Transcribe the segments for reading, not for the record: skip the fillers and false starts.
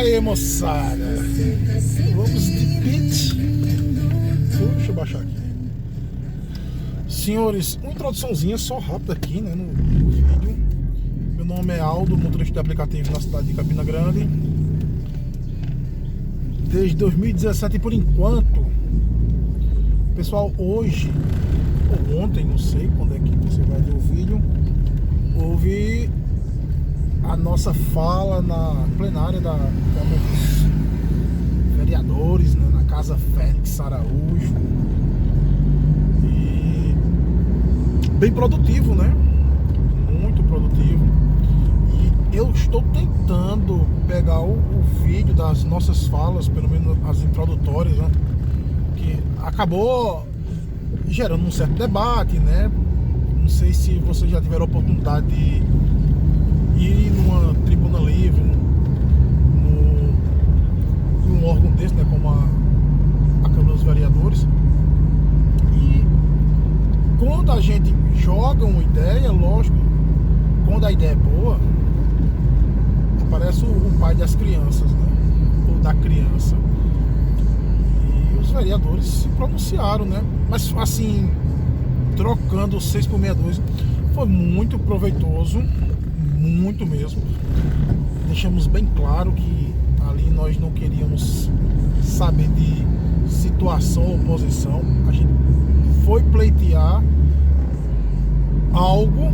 Aí, moçada, vamos de pitch. Deixa eu baixar aqui. Senhores, uma introduçãozinha só rápida aqui, né, no vídeo. Meu nome é Aldo, motorista de aplicativo na cidade de Campina Grande. Desde 2017 por enquanto. Pessoal, hoje ou ontem, não sei quando é que você vai ver o vídeo, houve a nossa fala na plenária da Câmara dos Vereadores, né, na Casa Félix Araújo. E bem produtivo, né? Muito produtivo. E eu estou tentando pegar o vídeo das nossas falas, pelo menos as introdutórias, né, que acabou gerando um certo debate, né? Não sei se vocês já tiveram a oportunidade de ir numa tribuna livre, num órgão desse, né, como a Câmara dos Vereadores. E quando a gente joga uma ideia, lógico, quando a ideia é boa, aparece o pai das crianças, né, ou da criança. E os vereadores se pronunciaram, né, mas assim, trocando 6 por meia dúzia, foi muito proveitoso. Muito mesmo. Deixamos bem claro que ali nós não queríamos saber de situação ou oposição. A gente foi pleitear algo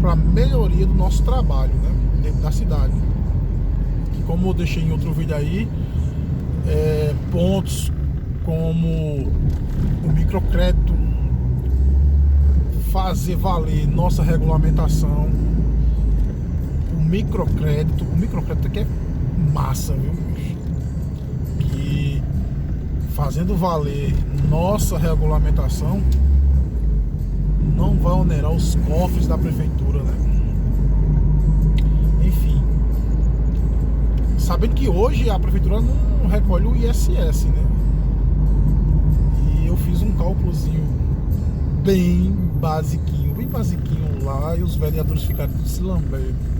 para melhoria do nosso trabalho, né, dentro da cidade. E como eu deixei em outro vídeo aí, pontos como o microcrédito, fazer valer nossa regulamentação. O microcrédito aqui é massa, viu? Que fazendo valer nossa regulamentação não vai onerar os cofres da prefeitura, né? Enfim, sabendo que hoje a prefeitura não recolhe o ISS, né? E eu fiz um cálculozinho bem basiquinho lá, e os vereadores ficaram se lambendo.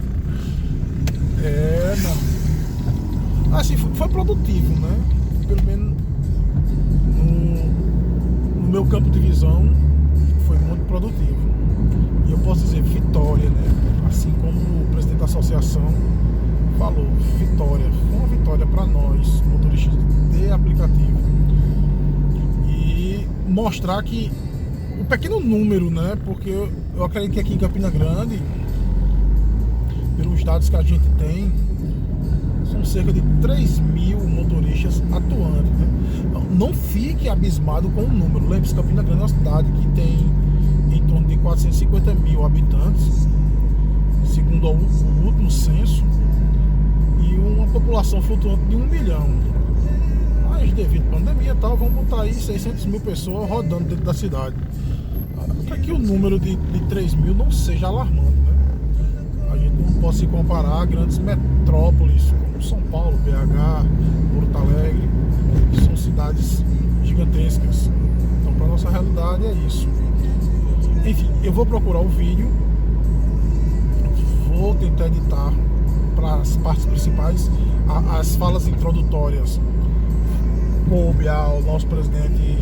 Não. Assim, foi produtivo, né? Pelo menos no meu campo de visão, foi muito produtivo. E eu posso dizer vitória, né? Assim como o presidente da associação falou, vitória. Foi uma vitória para nós, motoristas de aplicativo. E mostrar que o pequeno número, né? Porque eu acredito que aqui em Campina Grande, pelos dados que a gente tem, são cerca de 3.000 motoristas atuantes, né? Não fique abismado com o número. Lembre-se que Campina Grande é uma cidade que tem em torno de 450 mil habitantes, segundo o último censo, e uma população flutuante de 1 milhão. Mas devido à pandemia e tal, vamos botar aí 600 mil pessoas rodando dentro da cidade, para que o número de 3.000 não seja alarmante, né? A gente não pode se comparar a grandes metrópoles como São Paulo, BH, Porto Alegre, que são cidades gigantescas. Então, para nossa realidade é isso. Enfim, eu vou procurar o vídeo, vou tentar editar para as partes principais, as falas introdutórias coube ao nosso presidente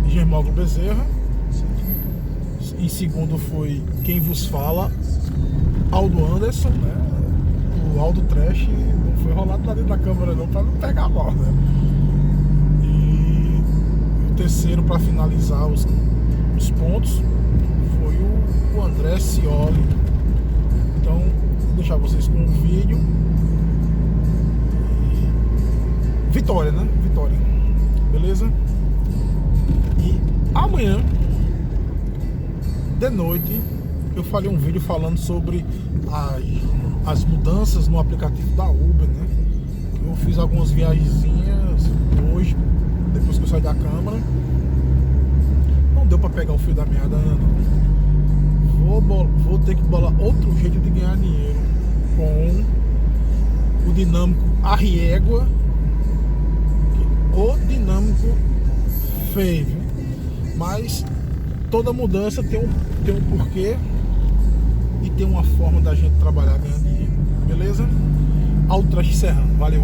Germóglio Bezerra. Em segundo foi quem vos fala, Aldo Anderson, né? O Aldo Trash não foi rolado lá dentro da câmera não, para não pegar mal, né? E o terceiro, para finalizar os pontos, foi o André Cioli. Então, vou deixar vocês com o vídeo. E vitória, né? Vitória. Beleza? E amanhã de noite eu falei um vídeo falando sobre as mudanças no aplicativo da Uber, né? Eu fiz algumas viagenzinhas hoje, depois que eu saí da câmara. Não deu pra pegar o fio da meada, não. Vou ter que bolar outro jeito de ganhar dinheiro com o dinâmico Arriégua. O dinâmico feio, viu? Mas toda mudança tem um porquê e tem uma forma da gente trabalhar ganhando dinheiro, beleza? Alto Traste Serrano. Valeu.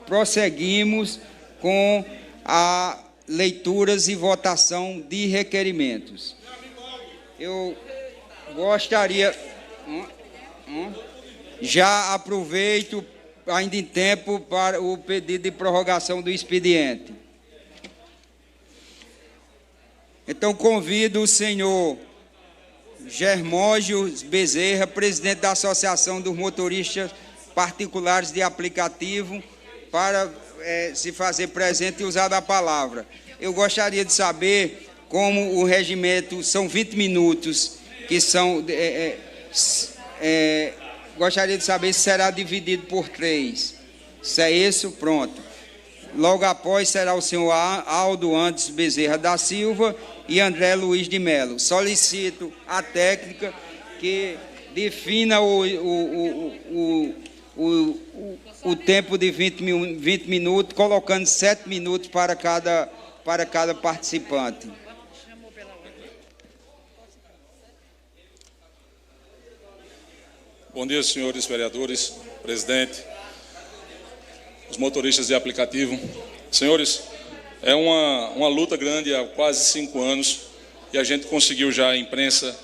Prosseguimos com a leituras e votação de requerimentos. Eu gostaria... Já aproveito, ainda em tempo, para o pedido de prorrogação do expediente. Então, convido o senhor Germógio Bezerra, presidente da Associação dos Motoristas Particulares de Aplicativo, para se fazer presente e usar a palavra. Eu gostaria de saber como o regimento são 20 minutos, que são... gostaria de saber se será dividido por 3. Se é isso, pronto. Logo após será o senhor Aldo Andes Bezerra da Silva e André Luiz de Melo. Solicito a técnica que defina o tempo de 20 minutos, colocando 7 minutos para cada participante. Bom dia, senhores vereadores, presidente, os motoristas de aplicativo. Senhores, é uma luta grande há quase 5 anos e a gente conseguiu já, a imprensa,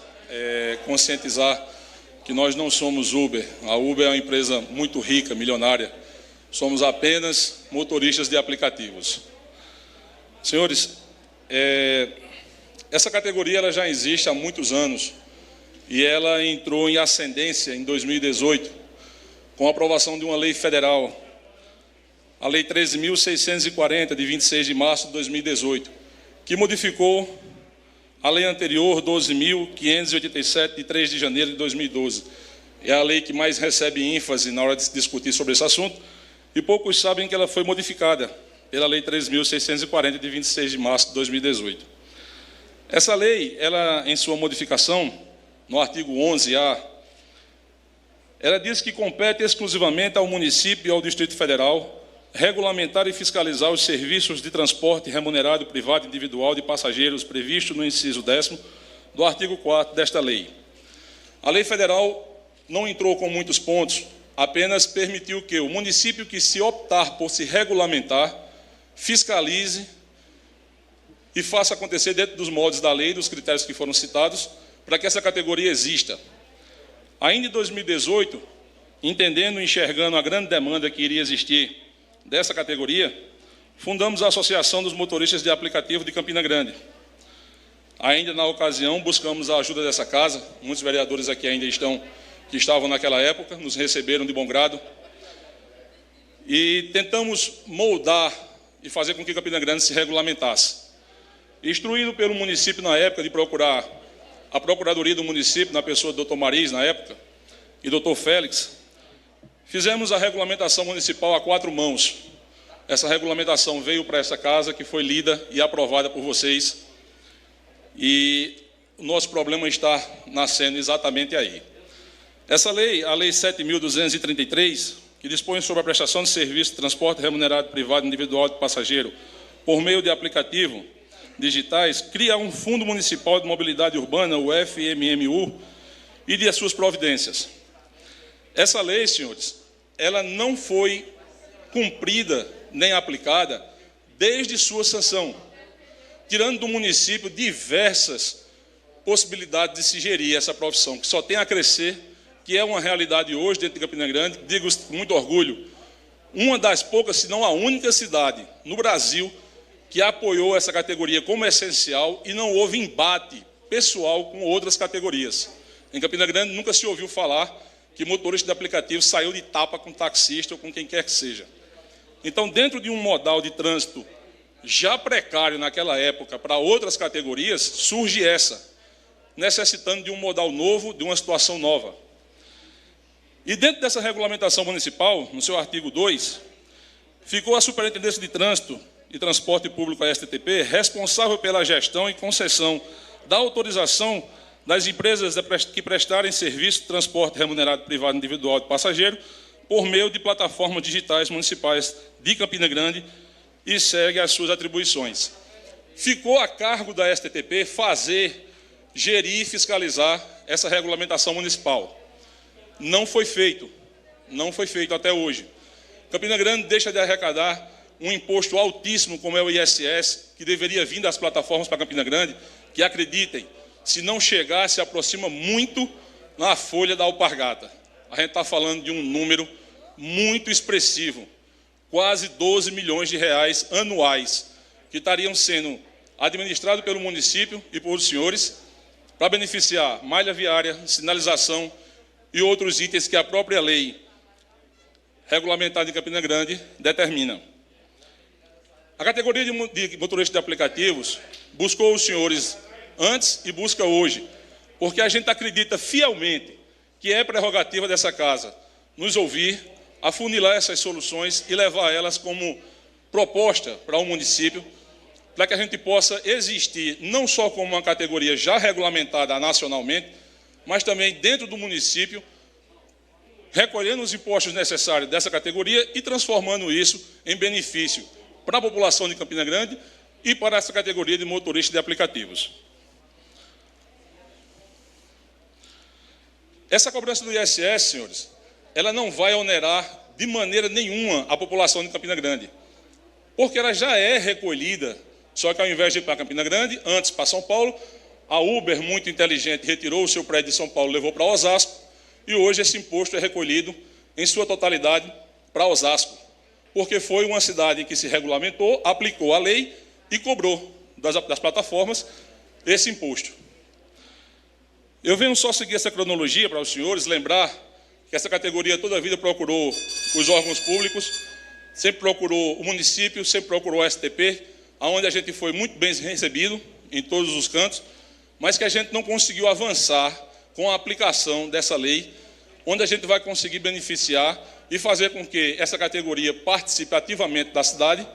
conscientizar que nós não somos Uber. A Uber é uma empresa muito rica, milionária. Somos apenas motoristas de aplicativos. Senhores, essa categoria ela já existe há muitos anos. E ela entrou em ascendência em 2018, com a aprovação de uma lei federal, a Lei 13.640, de 26 de março de 2018, que modificou a lei anterior, 12.587, de 3 de janeiro de 2012. É a lei que mais recebe ênfase na hora de se discutir sobre esse assunto, e poucos sabem que ela foi modificada pela Lei 13.640, de 26 de março de 2018. Essa lei, ela, em sua modificação, no artigo 11A, ela diz que compete exclusivamente ao município e ao Distrito Federal regulamentar e fiscalizar os serviços de transporte remunerado privado individual de passageiros previsto no inciso 10º do artigo 4º desta lei. A lei federal não entrou com muitos pontos, apenas permitiu que o município que se optar por se regulamentar fiscalize e faça acontecer dentro dos moldes da lei, dos critérios que foram citados, para que essa categoria exista. Ainda em 2018, entendendo e enxergando a grande demanda que iria existir dessa categoria, fundamos a Associação dos Motoristas de Aplicativo de Campina Grande. Ainda na ocasião, buscamos a ajuda dessa casa, muitos vereadores aqui ainda que estavam naquela época, nos receberam de bom grado, e tentamos moldar e fazer com que Campina Grande se regulamentasse. Instruído pelo município na época de procurar a Procuradoria do município, na pessoa do Dr. Mariz, na época, e Dr. Félix, fizemos a regulamentação municipal a 4 mãos. Essa regulamentação veio para essa casa, que foi lida e aprovada por vocês, e o nosso problema está nascendo exatamente aí. Essa lei, a Lei 7.233, que dispõe sobre a prestação de serviço de transporte remunerado privado individual de passageiro por meio de aplicativo digitais, cria um Fundo Municipal de Mobilidade Urbana, o FMMU, e de suas providências. Essa lei, senhores, ela não foi cumprida nem aplicada desde sua sanção, tirando do município diversas possibilidades de se gerir essa profissão, que só tem a crescer, que é uma realidade hoje dentro de Campina Grande, digo com muito orgulho, uma das poucas, se não a única cidade no Brasil que apoiou essa categoria como essencial e não houve embate pessoal com outras categorias. Em Campina Grande nunca se ouviu falar que motorista de aplicativo saiu de tapa com taxista ou com quem quer que seja. Então, dentro de um modal de trânsito já precário naquela época para outras categorias, surge essa, necessitando de um modal novo, de uma situação nova. E dentro dessa regulamentação municipal, no seu artigo 2, ficou a Superintendência de Trânsito e Transporte Público, a STTP, responsável pela gestão e concessão da autorização das empresas que prestarem serviço de transporte remunerado privado individual de passageiro por meio de plataformas digitais municipais de Campina Grande e segue as suas atribuições. Ficou a cargo da STTP fazer, gerir e fiscalizar essa regulamentação municipal. Não foi feito. não foi feito até hoje. Campina Grande deixa de arrecadar um imposto altíssimo, como é o ISS, que deveria vir das plataformas para Campina Grande, que, acreditem, se não chegar, se aproxima muito na folha da alpargata. A gente está falando de um número muito expressivo, quase 12 milhões de reais anuais, que estariam sendo administrados pelo município e por senhores para beneficiar malha viária, sinalização e outros itens que a própria lei regulamentada em Campina Grande determina. A categoria de motorista de aplicativos buscou os senhores antes e busca hoje, porque a gente acredita fielmente que é prerrogativa dessa casa nos ouvir, afunilar essas soluções e levar elas como proposta para o município, para que a gente possa existir não só como uma categoria já regulamentada nacionalmente, mas também dentro do município, recolhendo os impostos necessários dessa categoria e transformando isso em benefício para a população de Campina Grande e para essa categoria de motoristas de aplicativos. Essa cobrança do ISS, senhores, ela não vai onerar de maneira nenhuma a população de Campina Grande, porque ela já é recolhida, só que ao invés de ir para Campina Grande, antes para São Paulo, a Uber, muito inteligente, retirou o seu prédio de São Paulo e levou para Osasco, e hoje esse imposto é recolhido em sua totalidade para Osasco, porque foi uma cidade que se regulamentou, aplicou a lei e cobrou das plataformas esse imposto. Eu venho só seguir essa cronologia para os senhores, lembrar que essa categoria toda a vida procurou os órgãos públicos, sempre procurou o município, sempre procurou o STP, onde a gente foi muito bem recebido em todos os cantos, mas que a gente não conseguiu avançar com a aplicação dessa lei, onde a gente vai conseguir beneficiar e fazer com que essa categoria participe ativamente da cidade,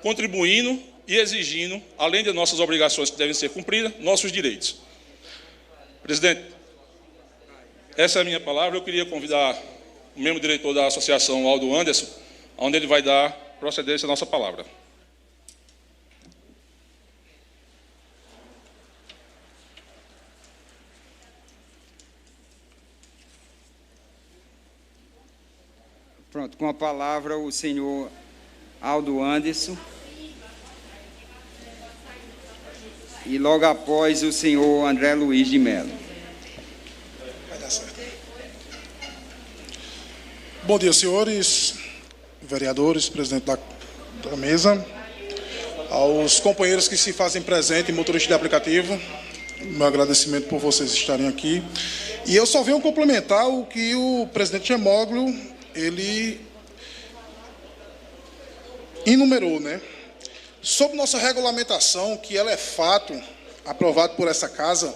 contribuindo e exigindo, além de nossas obrigações que devem ser cumpridas, nossos direitos. Presidente, essa é a minha palavra. Eu queria convidar o membro diretor da associação, Aldo Anderson, onde ele vai dar procedência à nossa palavra. Pronto, com a palavra o senhor Aldo Anderson. E logo após o senhor André Luiz de Mello. Vai dar certo. Bom dia, senhores vereadores, presidente da mesa, aos companheiros que se fazem presente, motoristas de aplicativo, meu agradecimento por vocês estarem aqui. E eu só venho complementar o que o presidente Gemóglio, ele enumerou, né? Sobre nossa regulamentação, que ela é fato, aprovado por essa casa,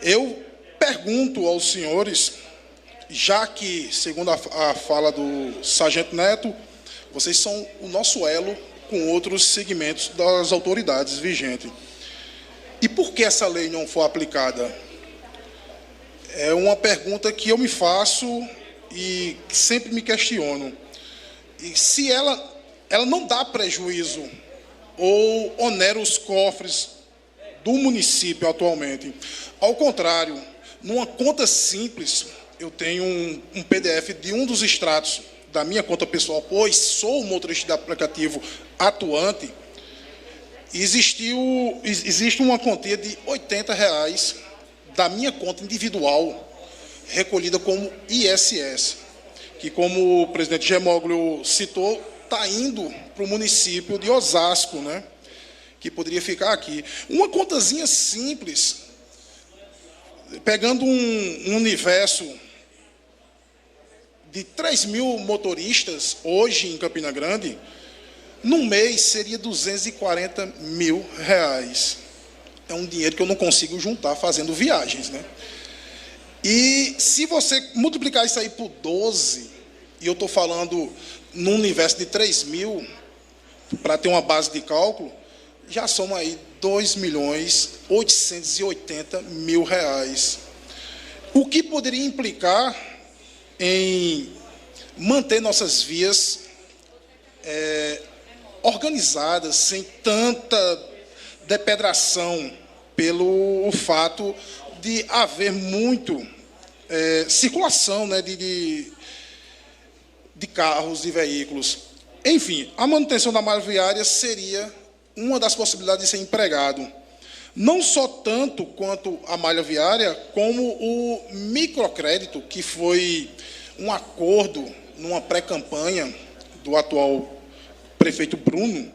eu pergunto aos senhores, já que, segundo a fala do Sargento Neto, vocês são o nosso elo com outros segmentos das autoridades vigentes. E por que essa lei não foi aplicada? É uma pergunta que eu me faço e sempre me questiono. E se ela não dá prejuízo ou onera os cofres do município atualmente. Ao contrário, numa conta simples, eu tenho um PDF de um dos extratos da minha conta pessoal, pois sou motorista de aplicativo atuante, existe uma quantia de R$80 da minha conta individual, recolhida como ISS, que, como o presidente Gemóglio citou, está indo para o município de Osasco, né? Que poderia ficar aqui. Uma contazinha simples, pegando um universo de 3 mil motoristas, hoje em Campina Grande, num mês seria R$240 mil. É um dinheiro que eu não consigo juntar fazendo viagens, né? E se você multiplicar isso aí por 12, e eu estou falando num universo de 3 mil, para ter uma base de cálculo, já soma aí R$2.880.000. O que poderia implicar em manter nossas vias organizadas, sem tanta depedração, pelo fato de haver muito circulação, né, de de carros e veículos. Enfim, a manutenção da malha viária seria uma das possibilidades de ser empregado. Não só tanto quanto a malha viária, como o microcrédito, que foi um acordo numa pré-campanha do atual prefeito Bruno,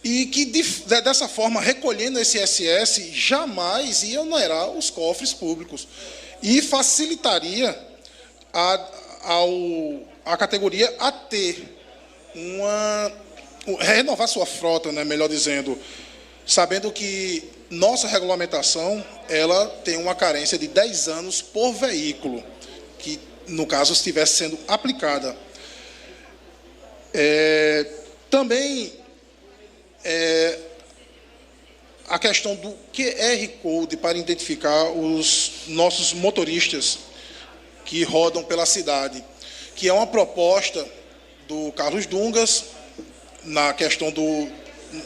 e que, dessa forma, recolhendo esse ISS, jamais ia onerar os cofres públicos e facilitaria a categoria a ter renovar sua frota, né, melhor dizendo, sabendo que nossa regulamentação ela tem uma carência de 10 anos por veículo, que, no caso, estivesse sendo aplicada. Também a questão do QR Code para identificar os nossos motoristas que rodam pela cidade, que é uma proposta do Carlos Dungas,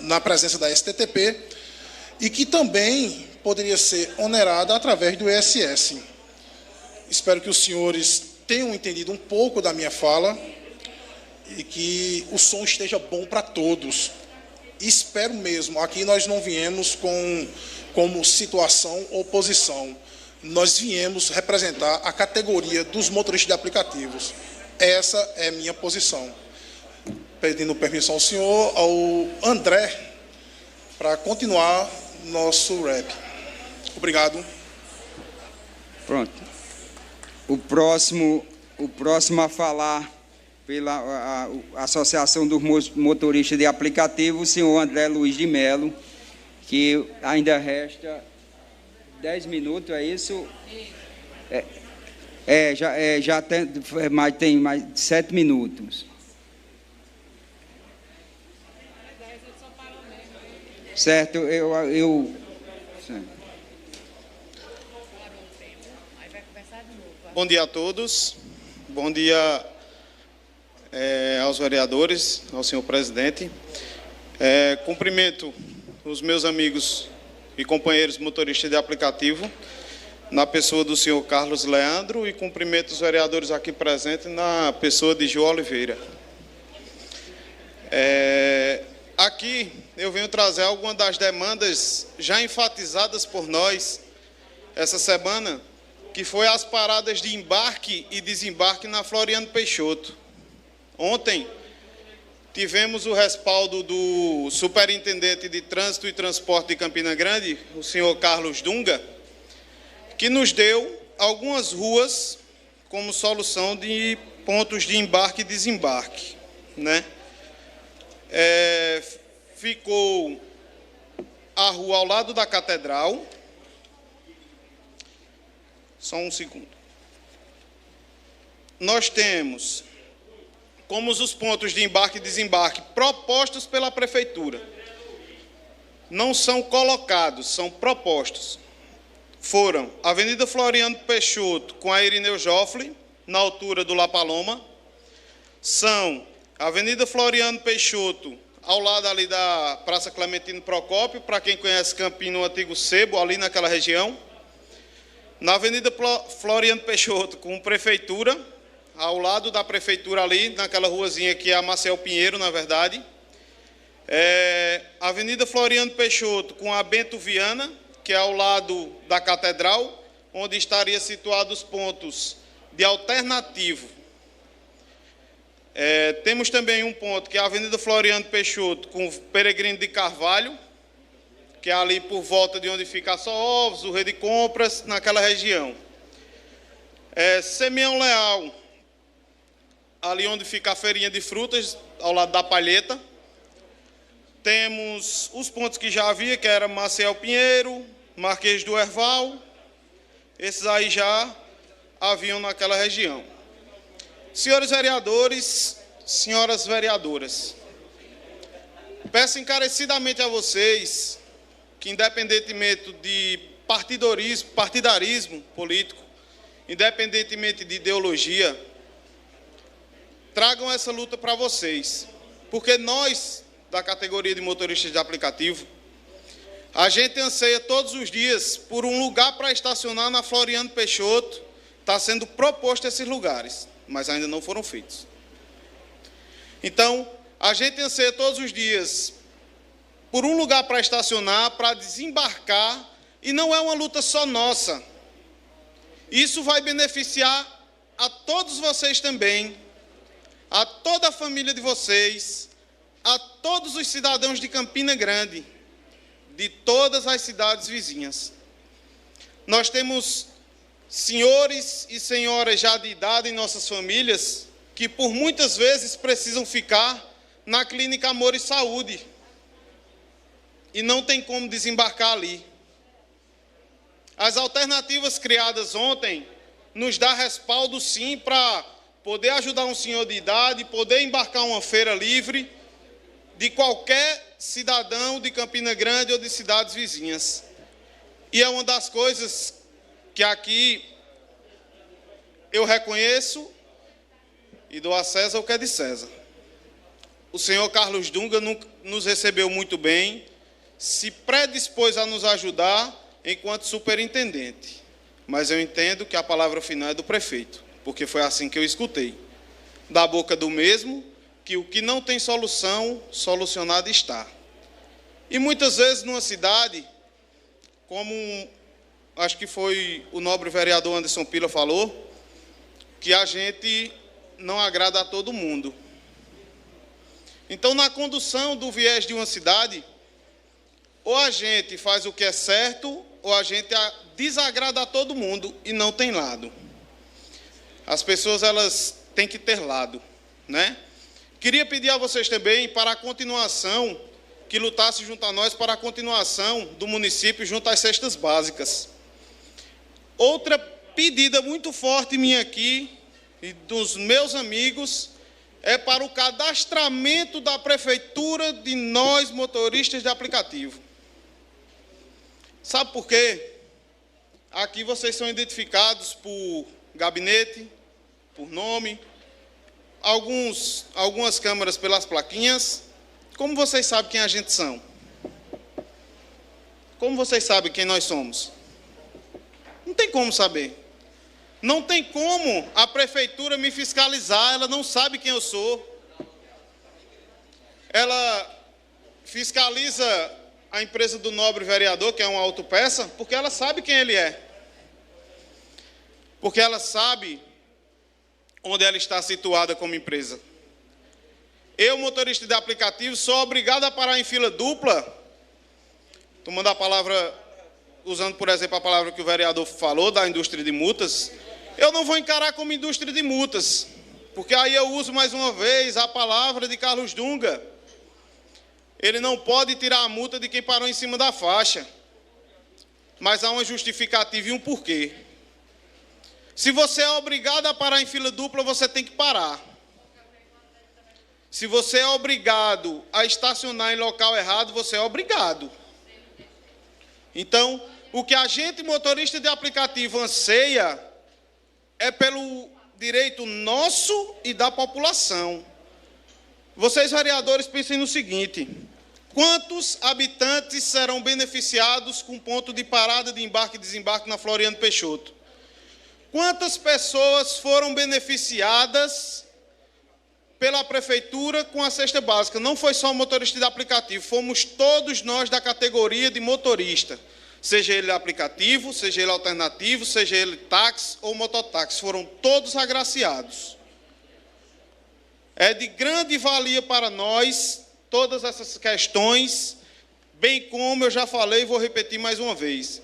na presença da STTP, e que também poderia ser onerada através do ISS. Espero que os senhores tenham entendido um pouco da minha fala e que o som esteja bom para todos. Espero mesmo, aqui nós não viemos como situação ou posição, nós viemos representar a categoria dos motoristas de aplicativos. Essa é a minha posição. Pedindo permissão ao senhor, ao André, para continuar nosso rap. Obrigado. Pronto. O próximo a falar pela Associação dos Motoristas de Aplicativo, o senhor André Luiz de Melo, que ainda resta 10 minutos, é isso? Já tem mais 7 minutos. Certo, certo. Bom dia a todos. Bom dia aos vereadores, ao senhor presidente. Cumprimento os meus amigos e companheiros motoristas de aplicativo, na pessoa do senhor Carlos Leandro, e cumprimento os vereadores aqui presentes, na pessoa de João Oliveira. Aqui eu venho trazer algumas das demandas já enfatizadas por nós essa semana, que foi as paradas de embarque e desembarque na Floriano Peixoto. Ontem tivemos o respaldo do Superintendente de Trânsito e Transporte de Campina Grande, o senhor Carlos Dunga, que nos deu algumas ruas como solução de pontos de embarque e desembarque, né? Ficou a rua ao lado da Catedral. Só um segundo. Nós temos como os pontos de embarque e desembarque propostos pela Prefeitura. Não são colocados, são propostos. Foram Avenida Floriano Peixoto com a Irineu Joffre, na altura do La Paloma. São Avenida Floriano Peixoto, ao lado ali da Praça Clementino Procópio, para quem conhece Campina, o antigo Sebo, ali naquela região. Na Avenida Floriano Peixoto, com Prefeitura, ao lado da Prefeitura ali, naquela ruazinha que é a Marcel Pinheiro, na verdade. Avenida Floriano Peixoto, com a Bento Viana, que é ao lado da Catedral, onde estaria situados os pontos de alternativo. Temos também um ponto, que é a Avenida Floriano Peixoto, com Peregrino de Carvalho, que é ali por volta de onde fica a Só Ovos, o Rede Compras, naquela região. Semião Leal, ali onde fica a feirinha de frutas, ao lado da Palheta. Temos os pontos que já havia, que era Maciel Pinheiro, Marquês do Herval. Esses aí já haviam naquela região. Senhores vereadores, senhoras vereadoras, peço encarecidamente a vocês que, independentemente de partidarismo político, independentemente de ideologia, tragam essa luta para vocês. Porque nós, da categoria de motoristas de aplicativo, a gente anseia todos os dias por um lugar para estacionar na Floriano Peixoto. Está sendo proposto esses lugares, mas ainda não foram feitos. Então, a gente anseia todos os dias por um lugar para estacionar, para desembarcar, e não é uma luta só nossa. Isso vai beneficiar a todos vocês também, a toda a família de vocês, a todos os cidadãos de Campina Grande, de todas as cidades vizinhas. Nós temos senhores e senhoras já de idade em nossas famílias que por muitas vezes precisam ficar na clínica Amor e Saúde e não tem como desembarcar ali. As alternativas criadas ontem nos dá respaldo sim para poder ajudar um senhor de idade, poder embarcar uma feira livre de qualquer cidadão de Campina Grande ou de cidades vizinhas. E é uma das coisas que aqui eu reconheço e dou a César o que é de César. O senhor Carlos Dunga nos recebeu muito bem, se predispôs a nos ajudar enquanto superintendente. Mas eu entendo que a palavra final é do prefeito, porque foi assim que eu escutei. Da boca do mesmo, que o que não tem solução, solucionado está. E muitas vezes numa cidade, como acho que foi o nobre vereador Anderson Pila falou, que a gente não agrada a todo mundo. Então, na condução do viés de uma cidade, ou a gente faz o que é certo, ou a gente desagrada a todo mundo e não tem lado. As pessoas, elas têm que ter lado, né? Queria pedir a vocês também, para a continuação, que lutasse junto a nós para a continuação do município junto às cestas básicas. Outra pedida muito forte minha aqui, e dos meus amigos, é para o cadastramento da prefeitura de nós, motoristas de aplicativo. Sabe por quê? Aqui vocês são identificados por gabinete, por nome, algumas câmaras pelas plaquinhas. Como vocês sabem quem a gente são? Como vocês sabem quem nós somos? Não tem como saber. Não tem como a prefeitura me fiscalizar, ela não sabe quem eu sou. Ela fiscaliza a empresa do nobre vereador, que é uma autopeça, porque ela sabe quem ele é. Porque ela sabe onde ela está situada como empresa. Eu, motorista de aplicativo, sou obrigado a parar em fila dupla, tomando a palavra, usando, por exemplo, a palavra que o vereador falou, da indústria de multas. Eu não vou encarar como indústria de multas, porque aí eu uso mais uma vez a palavra de Carlos Dunga. Ele não pode tirar a multa de quem parou em cima da faixa, mas há uma justificativa e um porquê. Se você é obrigado a parar em fila dupla, você tem que parar. Se você é obrigado a estacionar em local errado, você é obrigado. Então, o que a gente, motorista de aplicativo, anseia é pelo direito nosso e da população. Vocês, vereadores, pensem no seguinte: quantos habitantes serão beneficiados com ponto de parada de embarque e desembarque na Floriano Peixoto? Quantas pessoas foram beneficiadas pela prefeitura com a cesta básica? Não foi só o motorista de aplicativo, fomos todos nós da categoria de motorista. Seja ele aplicativo, seja ele alternativo, seja ele táxi ou mototáxi, foram todos agraciados. É de grande valia para nós todas essas questões, bem como eu já falei e vou repetir mais uma vez.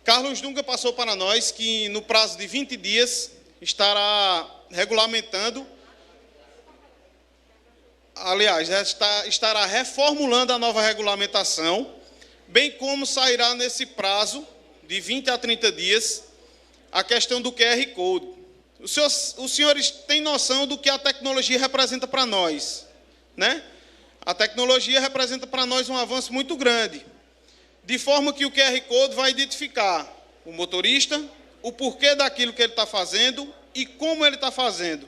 Carlos Dunga passou para nós que no prazo de 20 dias estará regulamentando, aliás, estará reformulando a nova regulamentação, bem como sairá nesse prazo de 20 a 30 dias a questão do QR Code. Os senhores têm noção do que a tecnologia representa para nós, né? A tecnologia representa para nós um avanço muito grande, de forma que o QR Code vai identificar o motorista, o porquê daquilo que ele está fazendo e como ele está fazendo,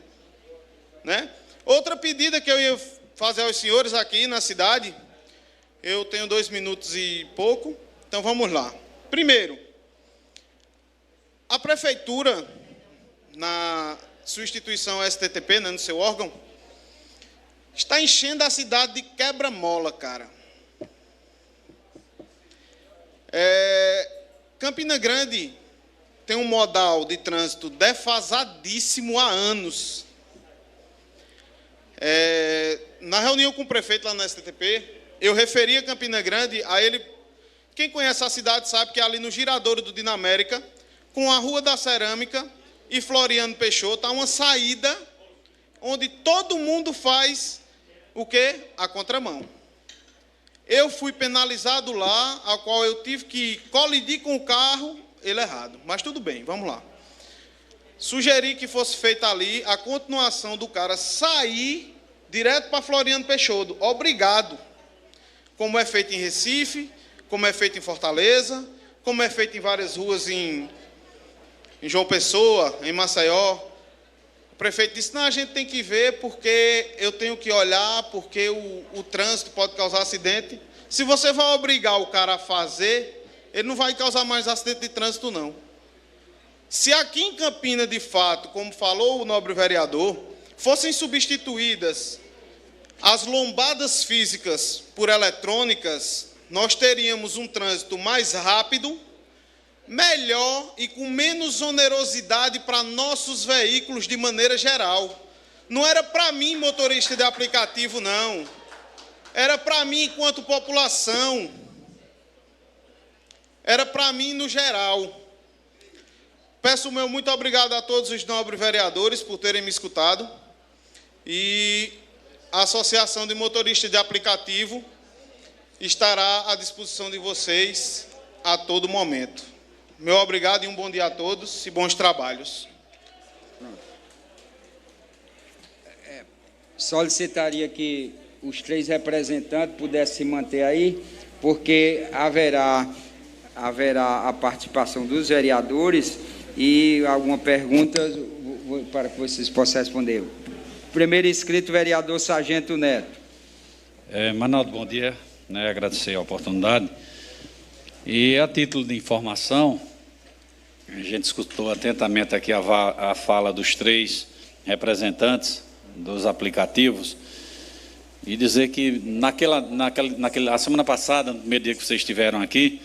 né? Outra pedida que eu ia fazer aos senhores aqui na cidade, eu tenho 2 minutos e pouco, então vamos lá. Primeiro, a prefeitura, na sua instituição STTP, né, no seu órgão, Está enchendo a cidade de quebra-mola, cara. Campina Grande tem um modal de trânsito defasadíssimo há anos. Na reunião com o prefeito lá na STTP, eu referi a Campina Grande a ele. Quem conhece a cidade sabe que é ali no Giradouro do Dinamérica, com a Rua da Cerâmica e Floriano Peixoto, há uma saída onde todo mundo faz o quê? A contramão. Eu fui penalizado lá, a qual eu tive que colidir com o carro, ele errado. Mas tudo bem, vamos lá. Sugeri que fosse feita ali a continuação do cara sair direto para Floriano Peixoto. Obrigado. Como é feito em Recife, como é feito em Fortaleza, como é feito em várias ruas em João Pessoa, em Maceió. O prefeito disse, não, a gente tem que ver porque eu tenho que olhar, porque o trânsito pode causar acidente. Se você vai obrigar o cara a fazer, ele não vai causar mais acidente de trânsito, não. Se aqui em Campina, de fato, como falou o nobre vereador, fossem substituídas as lombadas físicas por eletrônicas, nós teríamos um trânsito mais rápido, melhor e com menos onerosidade para nossos veículos de maneira geral. Não era para mim, motorista de aplicativo, não. Era para mim enquanto população. Era para mim no geral. Peço o meu muito obrigado a todos os nobres vereadores por terem me escutado. E a Associação de Motoristas de Aplicativo estará à disposição de vocês a todo momento. Meu obrigado e um bom dia a todos e bons trabalhos. Solicitaria que os 3 representantes pudessem se manter aí, porque haverá a participação dos vereadores e alguma pergunta para que vocês possam responder. Primeiro inscrito, vereador Sargento Neto. Manaldo, bom dia. Agradecer a oportunidade. E a título de informação, a gente escutou atentamente aqui a fala dos 3 representantes dos aplicativos e dizer que a semana passada, no primeiro dia que vocês estiveram aqui,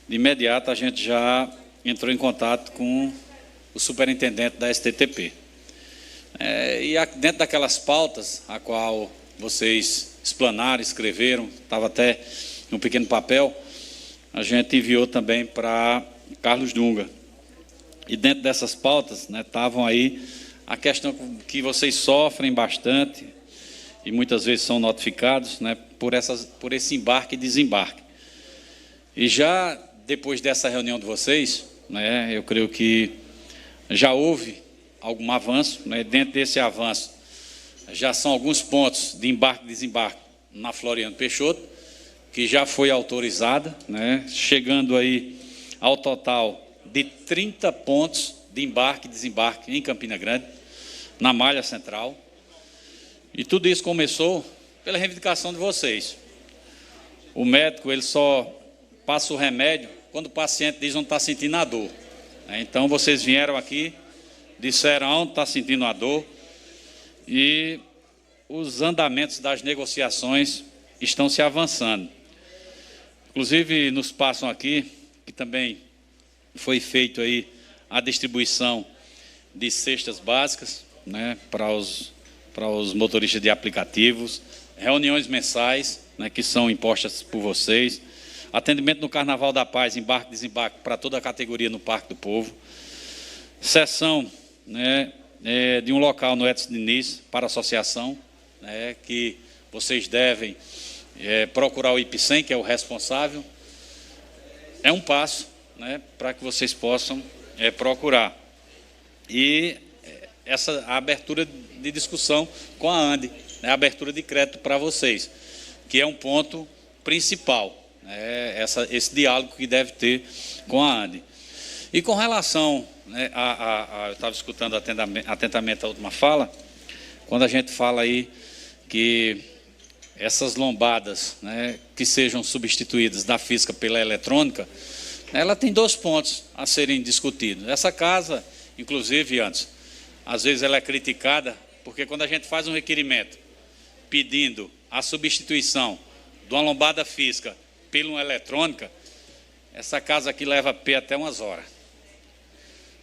de imediato a gente já entrou em contato com o superintendente da STTP. E dentro daquelas pautas, a qual vocês explanaram, escreveram, estava até em um pequeno papel, a gente enviou também para Carlos Dunga. E dentro dessas pautas, estavam aí a questão que vocês sofrem bastante e muitas vezes são notificados, por esse embarque e desembarque. E já depois dessa reunião de vocês, eu creio que já houve algum avanço, dentro desse avanço já são alguns pontos de embarque e desembarque na Floriano Peixoto, que já foi autorizada, chegando aí ao total de 30 pontos de embarque e desembarque em Campina Grande, na malha central. E tudo isso começou pela reivindicação de vocês. O médico, ele só passa o remédio quando o paciente diz onde está sentindo a dor. Então, vocês vieram aqui, disseram onde está sentindo a dor, e os andamentos das negociações estão se avançando. Inclusive, nos passam aqui, que também foi feito aí a distribuição de cestas básicas, para os motoristas de aplicativos, reuniões mensais, que são impostas por vocês, atendimento no Carnaval da Paz, embarque e desembarque para toda a categoria no Parque do Povo, sessão de um local no Edson Diniz para a associação, que vocês devem procurar o IPCEM, que é o responsável. É um passo para que vocês possam procurar. E a abertura de discussão com a ANDE, a abertura de crédito para vocês, que é um ponto principal, esse diálogo que deve ter com a ANDE. E com relação, eu estava escutando atentamente a última fala, quando a gente fala aí que essas lombadas, que sejam substituídas da física pela eletrônica, ela tem 2 pontos a serem discutidos. Essa casa, inclusive, antes, às vezes ela é criticada, porque quando a gente faz um requerimento pedindo a substituição de uma lombada física por uma eletrônica, essa casa aqui leva a pé até umas horas.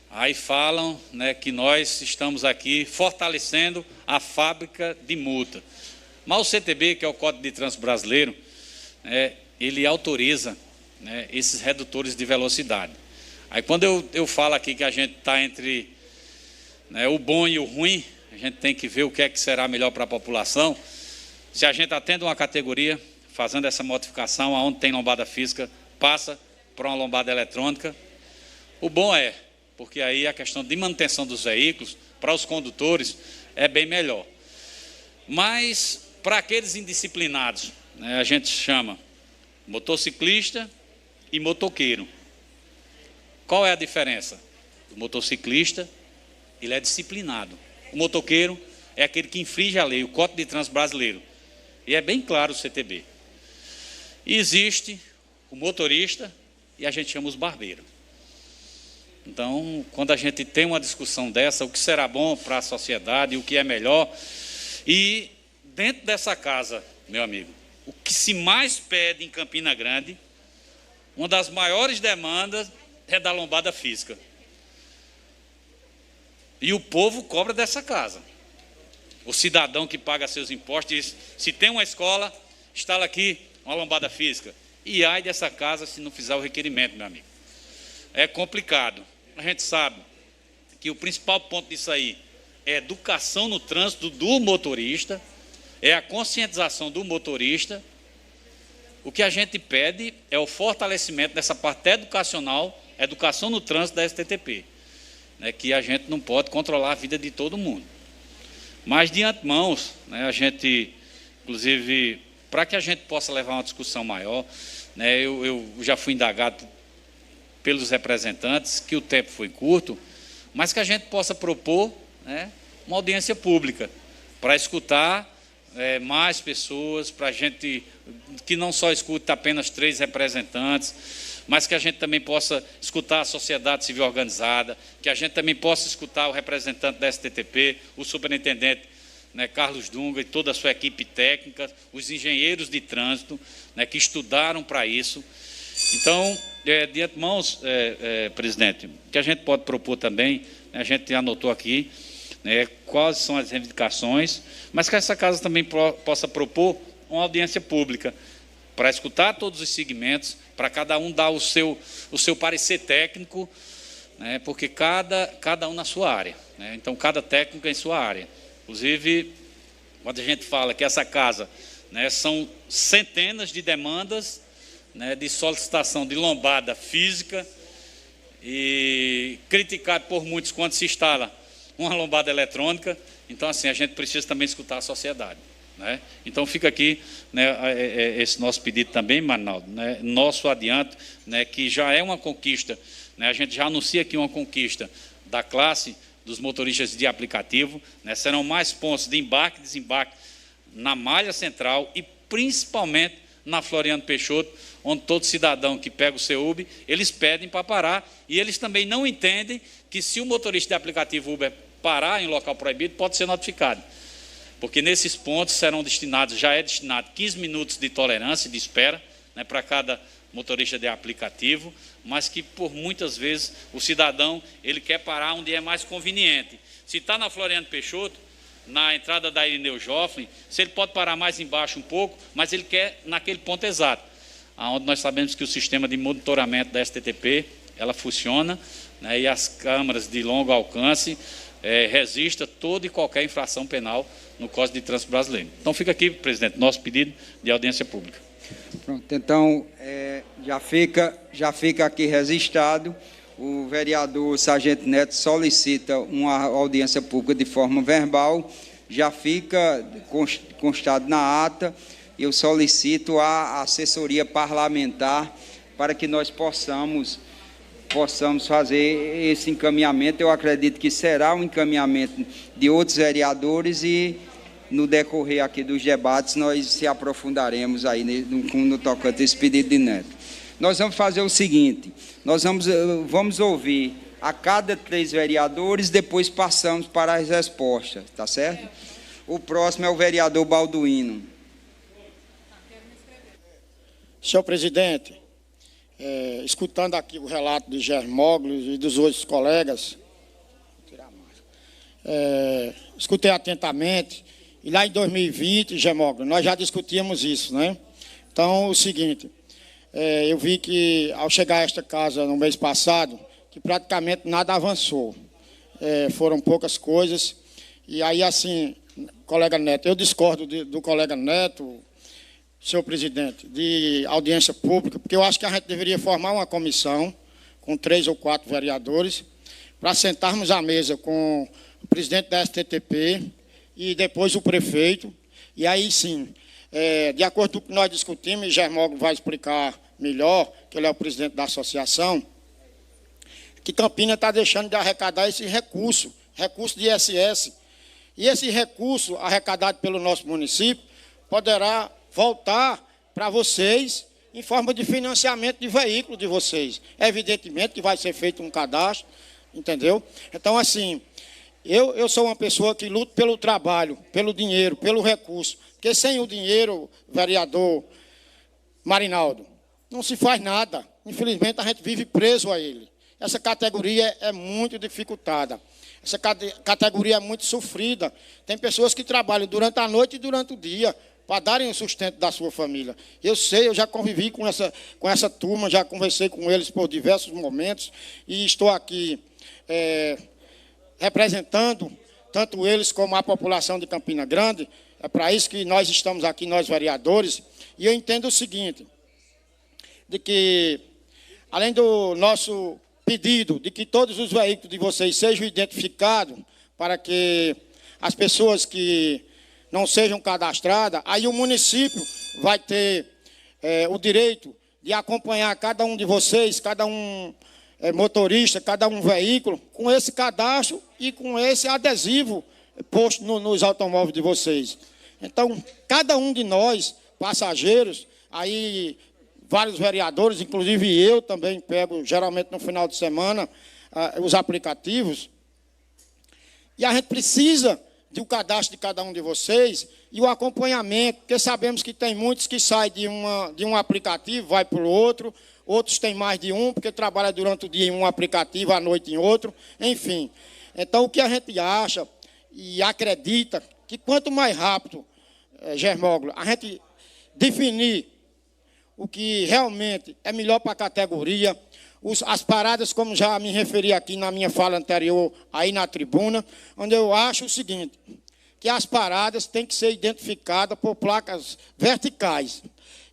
Aí falam, né, que nós estamos aqui fortalecendo a fábrica de multa. Mas o CTB, que é o Código de Trânsito Brasileiro, ele autoriza, né, esses redutores de velocidade. Aí quando eu falo aqui que a gente está entre, né, o bom e o ruim, a gente tem que ver o que é que será melhor para a população. Se a gente está tendo uma categoria, fazendo essa modificação, aonde tem lombada física, passa para uma lombada eletrônica, o bom é, porque aí a questão de manutenção dos veículos, para os condutores, é bem melhor. Mas, para aqueles indisciplinados, né, a gente chama motociclista e motoqueiro. Qual é a diferença? O motociclista, ele é disciplinado. O motoqueiro é aquele que infringe a lei, o Código de Trânsito Brasileiro. E é bem claro o CTB. E existe o motorista e a gente chama os barbeiros. Então, quando a gente tem uma discussão dessa, o que será bom para a sociedade, o que é melhor, e dentro dessa casa, meu amigo, o que se mais pede em Campina Grande, uma das maiores demandas é da lombada física. E o povo cobra dessa casa. O cidadão que paga seus impostos diz, se tem uma escola, instala aqui uma lombada física. E ai dessa casa se não fizer o requerimento, meu amigo. É complicado. A gente sabe que o principal ponto disso aí é a educação no trânsito do motorista, é a conscientização do motorista. O que a gente pede é o fortalecimento dessa parte educacional, educação no trânsito da STTP, né, que a gente não pode controlar a vida de todo mundo. Mas, de antemão, né, a gente, inclusive, para que a gente possa levar uma discussão maior, né, eu já fui indagado pelos representantes que o tempo foi curto, mas que a gente possa propor, né, uma audiência pública para escutar mais pessoas, para a gente que não só escute apenas 3 representantes, mas que a gente também possa escutar a sociedade civil organizada, que a gente também possa escutar o representante da STTP, o superintendente, né, Carlos Dunga e toda a sua equipe técnica, os engenheiros de trânsito, né, que estudaram para isso. Então, de antemão, presidente, o que a gente pode propor também, a gente anotou aqui, né, quais são as reivindicações, mas que essa casa também possa propor uma audiência pública para escutar todos os segmentos, para cada um dar o seu parecer técnico, né, porque cada um na sua área, né, então cada técnico em sua área. Inclusive, quando a gente fala que essa casa, né, são centenas de demandas, né, de solicitação de lombada física, e criticado por muitos quando se instala uma lombada eletrônica. Então, assim, a gente precisa também escutar a sociedade, né? Então, fica aqui, né, esse nosso pedido também, Manaldo, né, nosso adianto, né, que já é uma conquista, né, a gente já anuncia aqui uma conquista da classe dos motoristas de aplicativo, né, serão mais pontos de embarque e desembarque na malha central e principalmente na Floriano Peixoto, onde todo cidadão que pega o seu Uber, eles pedem para parar, e eles também não entendem que se o motorista de aplicativo Uber parar em local proibido, pode ser notificado. Porque nesses pontos serão destinados, já é destinado 15 minutos de tolerância, de espera, né, para cada motorista de aplicativo, mas que por muitas vezes o cidadão, ele quer parar onde é mais conveniente. Se está na Floriano Peixoto, na entrada da Irineu Joffre, se ele pode parar mais embaixo um pouco, mas ele quer naquele ponto exato, onde nós sabemos que o sistema de monitoramento da STTP, ela funciona, né, e as câmaras de longo alcance resistem toda e qualquer infração penal no Código de Trânsito Brasileiro. Então, fica aqui, presidente, nosso pedido de audiência pública. Pronto, então, já fica aqui registrado. O vereador Sargento Neto solicita uma audiência pública de forma verbal, já fica constado na ata. Eu solicito a assessoria parlamentar para que nós possamos fazer esse encaminhamento. Eu acredito que será um encaminhamento de outros vereadores e, no decorrer aqui dos debates, nós se aprofundaremos aí no tocante a esse pedido de Neto. Nós vamos fazer o seguinte, nós vamos ouvir a cada 3 vereadores, depois passamos para as respostas, tá certo? O próximo é o vereador Balduino. Senhor presidente, escutando aqui o relato de Germóglio e dos outros colegas, escutei atentamente, e lá em 2020, Germóglio, nós já discutíamos isso, né? Então, o seguinte, eu vi que ao chegar a esta casa no mês passado, que praticamente nada avançou. Foram poucas coisas, e aí assim, colega Neto, eu discordo do colega Neto, senhor presidente, de audiência pública, porque eu acho que a gente deveria formar uma comissão com 3 ou 4 vereadores para sentarmos à mesa com o presidente da STTP e depois o prefeito, e aí sim, de acordo com o que nós discutimos, e Germóglio vai explicar melhor, que ele é o presidente da associação, que Campina está deixando de arrecadar esse recurso de ISS, e esse recurso arrecadado pelo nosso município poderá voltar para vocês em forma de financiamento de veículo de vocês. Evidentemente que vai ser feito um cadastro, entendeu? Então, assim, eu sou uma pessoa que luta pelo trabalho, pelo dinheiro, pelo recurso, porque sem o dinheiro, vereador Marinaldo, não se faz nada. Infelizmente, a gente vive preso a ele. Essa categoria é muito dificultada. Essa categoria é muito sofrida. Tem pessoas que trabalham durante a noite e durante o dia para darem o sustento da sua família. Eu sei, eu já convivi com essa turma, já conversei com eles por diversos momentos e estou aqui representando tanto eles como a população de Campina Grande. É para isso que nós estamos aqui, nós vereadores. E eu entendo o seguinte, de que, além do nosso pedido de que todos os veículos de vocês sejam identificados para que as pessoas que não sejam cadastradas, aí o município vai ter o direito de acompanhar cada um de vocês, cada um motorista, cada um veículo, com esse cadastro e com esse adesivo posto nos automóveis de vocês. Então, cada um de nós, passageiros, aí vários vereadores, inclusive eu também pego, geralmente no final de semana, os aplicativos, e a gente precisa do cadastro de cada um de vocês e o acompanhamento, porque sabemos que tem muitos que saem de um aplicativo, vai para o outro, outros têm mais de um, porque trabalham durante o dia em um aplicativo, à noite em outro, enfim. Então, o que a gente acha e acredita que quanto mais rápido, Germóglio, a gente definir o que realmente é melhor para a categoria, as paradas, como já me referi aqui na minha fala anterior, aí na tribuna, onde eu acho o seguinte, que as paradas têm que ser identificadas por placas verticais.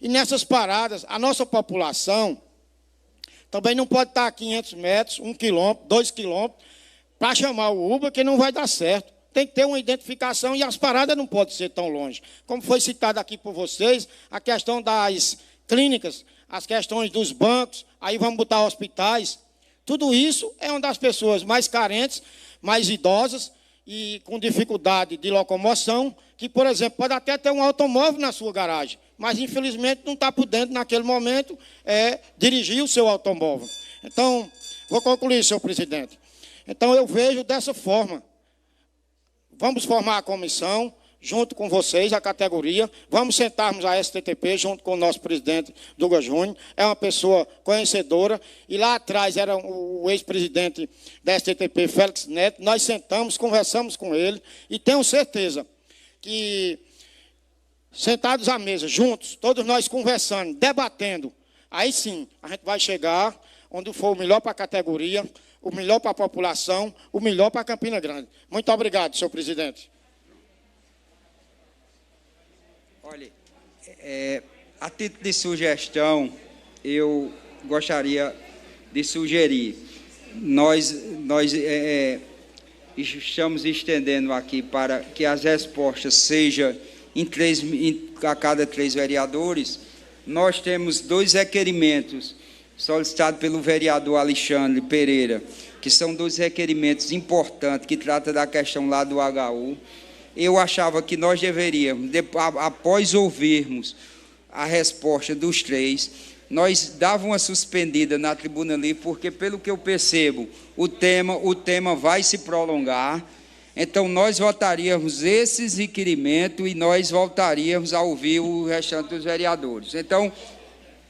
E nessas paradas, a nossa população também não pode estar a 500 metros, 1 quilômetro, 2 quilômetros, para chamar o Uber, que não vai dar certo. Tem que ter uma identificação e as paradas não podem ser tão longe. Como foi citado aqui por vocês, a questão das clínicas, as questões dos bancos, aí vamos botar hospitais. Tudo isso é uma das pessoas mais carentes, mais idosas e com dificuldade de locomoção, que, por exemplo, pode até ter um automóvel na sua garagem, mas, infelizmente, não está podendo, naquele momento, dirigir o seu automóvel. Então, vou concluir, senhor presidente. Então, eu vejo dessa forma. Vamos formar a comissão, junto com vocês, a categoria, vamos sentarmos a STTP junto com o nosso presidente, Duga Júnior, é uma pessoa conhecedora, e lá atrás era o ex-presidente da STTP, Félix Neto, nós sentamos, conversamos com ele, e tenho certeza que, sentados à mesa, juntos, todos nós conversando, debatendo, aí sim, a gente vai chegar onde for o melhor para a categoria, o melhor para a população, o melhor para Campina Grande. Muito obrigado, senhor presidente. Olha, a título de sugestão, eu gostaria de sugerir, nós estamos estendendo aqui para que as respostas sejam a cada 3 vereadores, nós temos 2 requerimentos solicitados pelo vereador Alexandre Pereira, que são 2 requerimentos importantes, que tratam da questão lá do HU. Eu achava que nós deveríamos, após ouvirmos a resposta dos 3, nós dávamos uma suspendida na tribuna livre, porque, pelo que eu percebo, o tema vai se prolongar. Então, nós votaríamos esses requerimentos e nós voltaríamos a ouvir o restante dos vereadores. Então,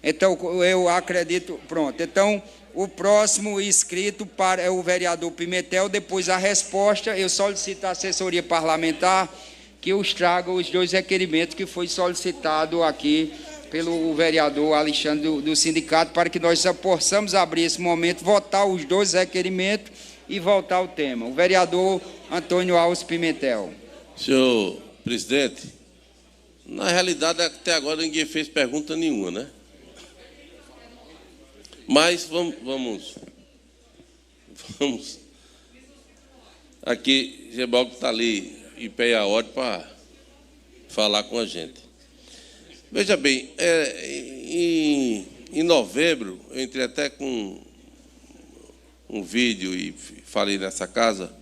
eu acredito... Pronto. Então, o próximo inscrito é o vereador Pimentel. Depois, a resposta, eu solicito à assessoria parlamentar que os traga os 2 requerimentos que foi solicitado aqui pelo vereador Alexandre do sindicato, para que nós possamos abrir esse momento, votar os 2 requerimentos e voltar ao tema. O vereador Antônio Alves Pimentel. Senhor presidente, na realidade, até agora ninguém fez pergunta nenhuma, né? Mas vamos. Aqui, Gebaldo está ali em pé a ordem para falar com a gente. Veja bem, em novembro, eu entrei até com um vídeo e falei nessa casa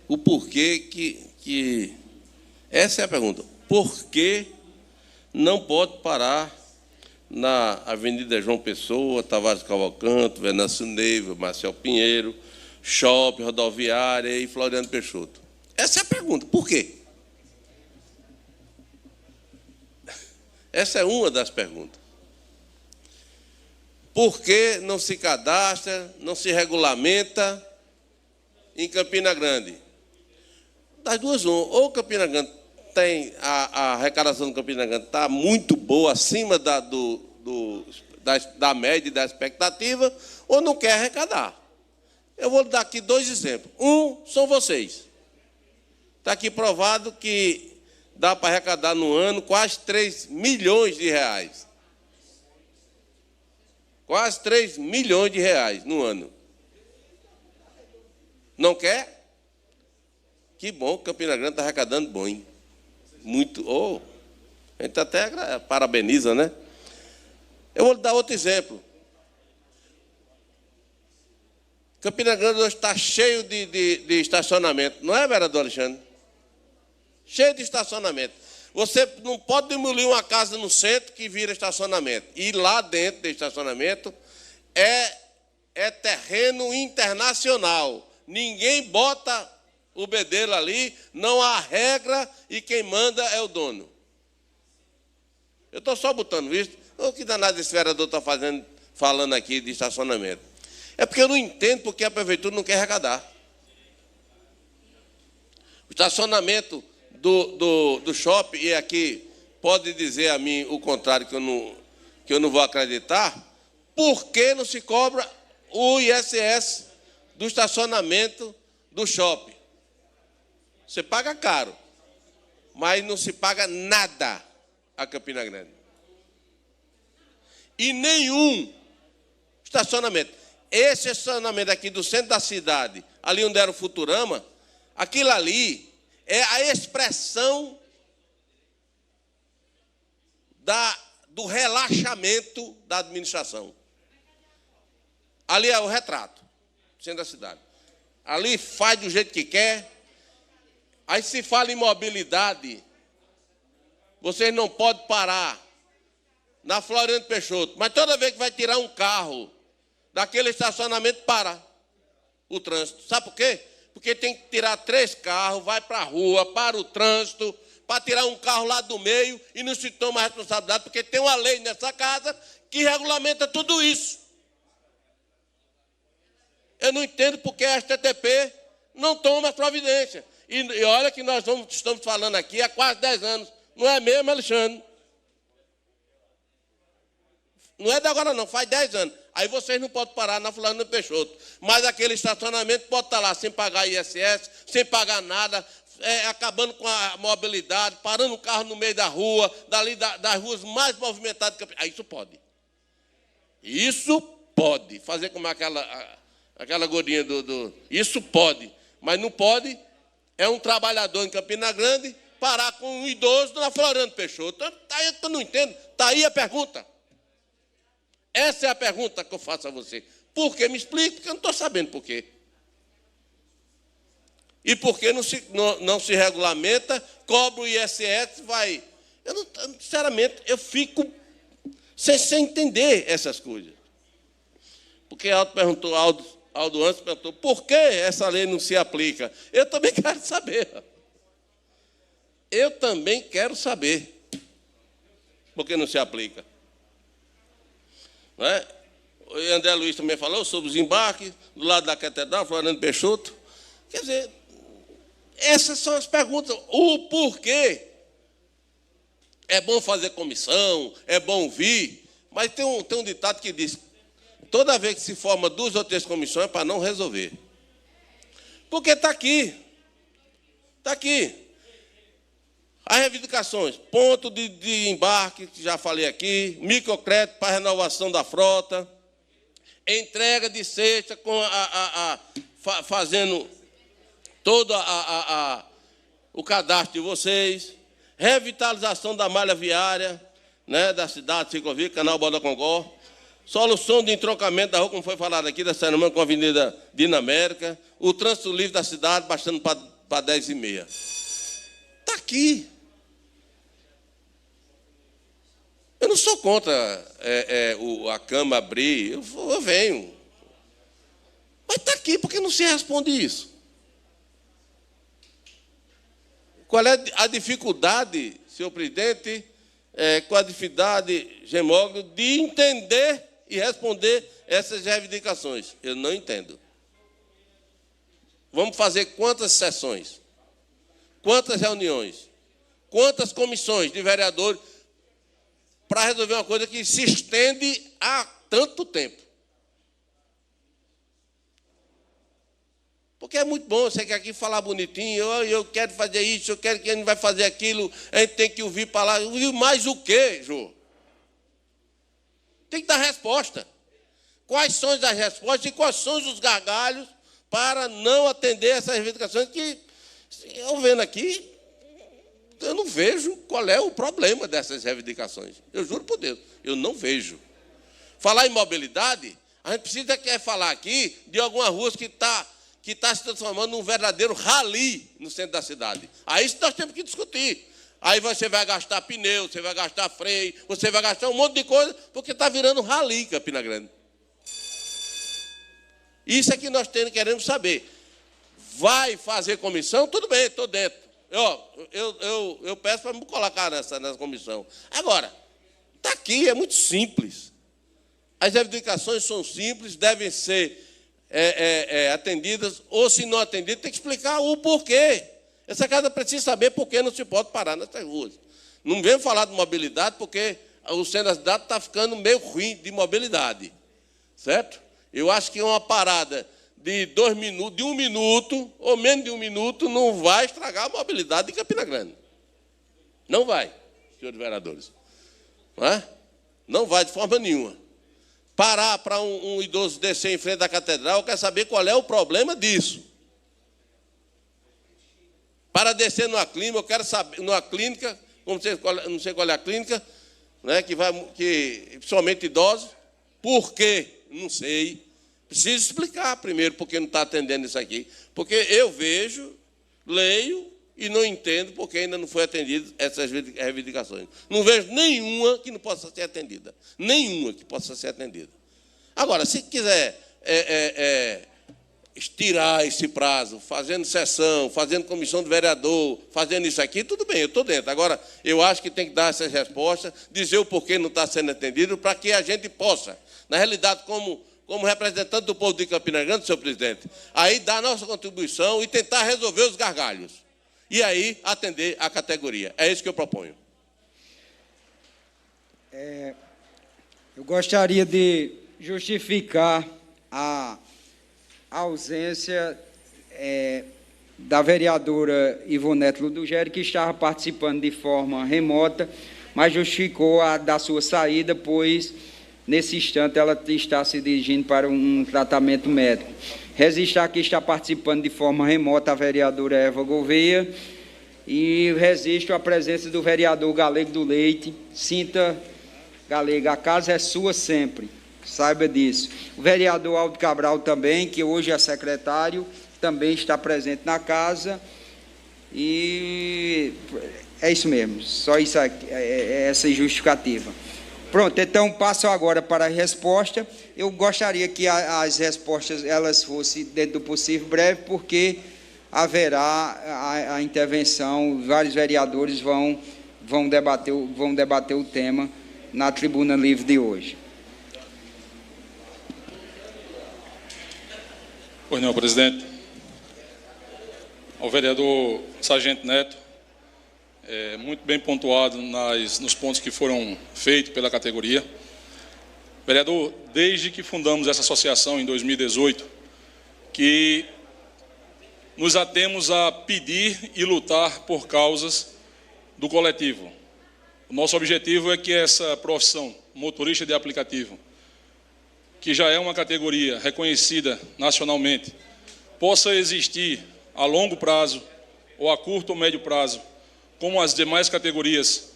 o porquê que... Essa é a pergunta. Por que não pode parar na Avenida João Pessoa, Tavares Cavalcante, Venâncio Neiva, Marcel Pinheiro, Shopping, Rodoviária e Floriano Peixoto? Essa é a pergunta. Por quê? Essa é uma das perguntas. Por que não se cadastra, não se regulamenta em Campina Grande? Das duas, ou Campina Grande tem a arrecadação de Campina Grande está muito boa, acima da média e da expectativa, ou não quer arrecadar. Eu vou dar aqui 2 exemplos. Um são vocês. Está aqui provado que dá para arrecadar no ano quase 3 milhões de reais. Quase 3 milhões de reais no ano. Não quer? Que bom, Campina Grande está arrecadando bom, hein? Muito. A gente até parabeniza, né? Eu vou dar outro exemplo. Campina Grande hoje está cheio de estacionamento. Não é, vereador Alexandre? Cheio de estacionamento. Você não pode demolir uma casa no centro que vira estacionamento. E lá dentro do estacionamento é terreno internacional. Ninguém bota o bedelho ali, não há regra e quem manda é o dono. Eu estou só botando isso. O que danado esse vereador está falando aqui de estacionamento? É porque eu não entendo porque a prefeitura não quer arrecadar. O estacionamento do shopping, e aqui pode dizer a mim o contrário, que eu não vou acreditar, por que não se cobra o ISS do estacionamento do shopping? Você paga caro, mas não se paga nada a Campina Grande. E nenhum estacionamento. Esse estacionamento aqui do centro da cidade, ali onde era o Futurama, aquilo ali é a expressão do relaxamento da administração. Ali é o retrato, centro da cidade. Ali faz do jeito que quer. Aí se fala em mobilidade, vocês não podem parar na Floriano Peixoto, mas toda vez que vai tirar um carro daquele estacionamento, para o trânsito. Sabe por quê? Porque tem que tirar 3 carros, vai para a rua, para o trânsito, para tirar um carro lá do meio e não se toma a responsabilidade, porque tem uma lei nessa casa que regulamenta tudo isso. Eu não entendo porque a STTP não toma as providências. E olha que nós estamos falando aqui há quase 10 anos. Não é mesmo, Alexandre? Não é de agora, não. Faz 10 anos. Aí vocês não podem parar na Floriano Peixoto. Mas aquele estacionamento pode estar lá sem pagar ISS, sem pagar nada, acabando com a mobilidade, parando o carro no meio da rua, das ruas mais movimentadas. Isso pode. Isso pode. Fazer como aquela gordinha Isso pode. Mas não pode um trabalhador em Campina Grande parar com um idoso na Floriano Peixoto. Aí eu não entendo. Está aí a pergunta. Essa é a pergunta que eu faço a você. Por que? Me explique, porque eu não estou sabendo por quê. E por que não se regulamenta, cobra o ISS, vai... Sinceramente, eu fico sem entender essas coisas. Porque Aldo Aldo Anderson perguntou, por que essa lei não se aplica? Eu também quero saber. Eu também quero saber por que não se aplica. Não é? O André Luiz também falou sobre os embarques, do lado da Catedral, Floriano Peixoto. Quer dizer, essas são as perguntas. O porquê. É bom fazer comissão, é bom vir, mas tem um ditado que diz, toda vez que se forma 2 ou 3 comissões é para não resolver. Porque está aqui. Está aqui. As reivindicações, ponto de embarque, que já falei aqui, microcrédito para renovação da frota, entrega de cesta, fazendo todo o cadastro de vocês, revitalização da malha viária, né, da cidade, ciclovia, canal Borda Congó, solução de entroncamento da rua, como foi falado aqui, da Saramã com a Avenida Dinamérica, o trânsito livre da cidade, baixando para 10h30. Está aqui. Eu não sou contra a Câmara abrir, eu venho. Mas está aqui, por que não se responde isso? Qual é a dificuldade, senhor presidente, com a dificuldade, Gemóglio, de entender e responder essas reivindicações? Eu não entendo. Vamos fazer quantas sessões? Quantas reuniões? Quantas comissões de vereadores para resolver uma coisa que se estende há tanto tempo? Porque é muito bom, você quer aqui falar bonitinho, eu quero fazer isso, eu quero que a gente vai fazer aquilo, a gente tem que ouvir para lá. Ouvir mais o quê, Jô? Tem que dar resposta. Quais são as respostas e quais são os gargalhos para não atender essas reivindicações que, eu vendo aqui, eu não vejo qual é o problema dessas reivindicações. Eu juro por Deus, eu não vejo. Falar em mobilidade, a gente precisa falar aqui de algumas ruas que está se transformando num verdadeiro rally no centro da cidade. Aí isso nós temos que discutir. Aí você vai gastar pneu, você vai gastar freio, você vai gastar um monte de coisa, porque está virando rally Campina Grande. Isso é que nós queremos saber. Vai fazer comissão? Tudo bem, estou dentro. Eu peço para me colocar nessa comissão. Agora, está aqui, é muito simples. As reivindicações são simples, devem ser atendidas, ou se não atendidas, tem que explicar o porquê. Essa casa precisa saber por que não se pode parar nessas ruas. Não venho falar de mobilidade, porque o centro da cidade está ficando meio ruim de mobilidade. Certo? Eu acho que uma parada de 2 minutos, de 1 minuto, ou menos de 1 minuto, não vai estragar a mobilidade de Campina Grande. Não vai, senhores vereadores. Não é? Não vai de forma nenhuma. Parar para um idoso descer em frente da catedral, eu quero saber qual é o problema disso. Para descer numa clínica, eu quero saber, numa clínica, não sei qual é a clínica, né, que principalmente idosos, por quê? Não sei. Preciso explicar primeiro por que não está atendendo isso aqui. Porque eu vejo, leio e não entendo porque ainda não foi atendido essas reivindicações. Não vejo nenhuma que não possa ser atendida. Nenhuma que possa ser atendida. Agora, se quiser estirar esse prazo, fazendo sessão, fazendo comissão de vereador, fazendo isso aqui, tudo bem, eu estou dentro. Agora, eu acho que tem que dar essas respostas, dizer o porquê não está sendo atendido, para que a gente possa, na realidade, como representante do povo de Campina Grande, senhor presidente, aí dar a nossa contribuição e tentar resolver os gargalhos. E aí atender a categoria. É isso que eu proponho. Eu gostaria de justificar a ausência da vereadora Ivonete Ludugeri, que estava participando de forma remota, mas justificou a da sua saída, pois, nesse instante, ela está se dirigindo para um tratamento médico. Registrar que está participando de forma remota a vereadora Eva Gouveia e registro a presença do vereador Galego do Leite. Sinta, Galego, a casa é sua sempre, saiba disso. O vereador Aldo Cabral também, que hoje é secretário, também está presente na casa. E é isso mesmo, só isso aqui, essa justificativa. Pronto, então passo agora para a resposta. Eu gostaria que as respostas elas fossem, dentro do possível, breve, porque haverá a intervenção, vários vereadores vão debater o tema na tribuna livre de hoje. Pois não, presidente. Ao vereador Sargento Neto, muito bem pontuado nos pontos que foram feitos pela categoria. Vereador, desde que fundamos essa associação em 2018, que nos atemos a pedir e lutar por causas do coletivo. O nosso objetivo é que essa profissão, motorista de aplicativo, que já é uma categoria reconhecida nacionalmente, possa existir a longo prazo ou a curto ou médio prazo, como as demais categorias,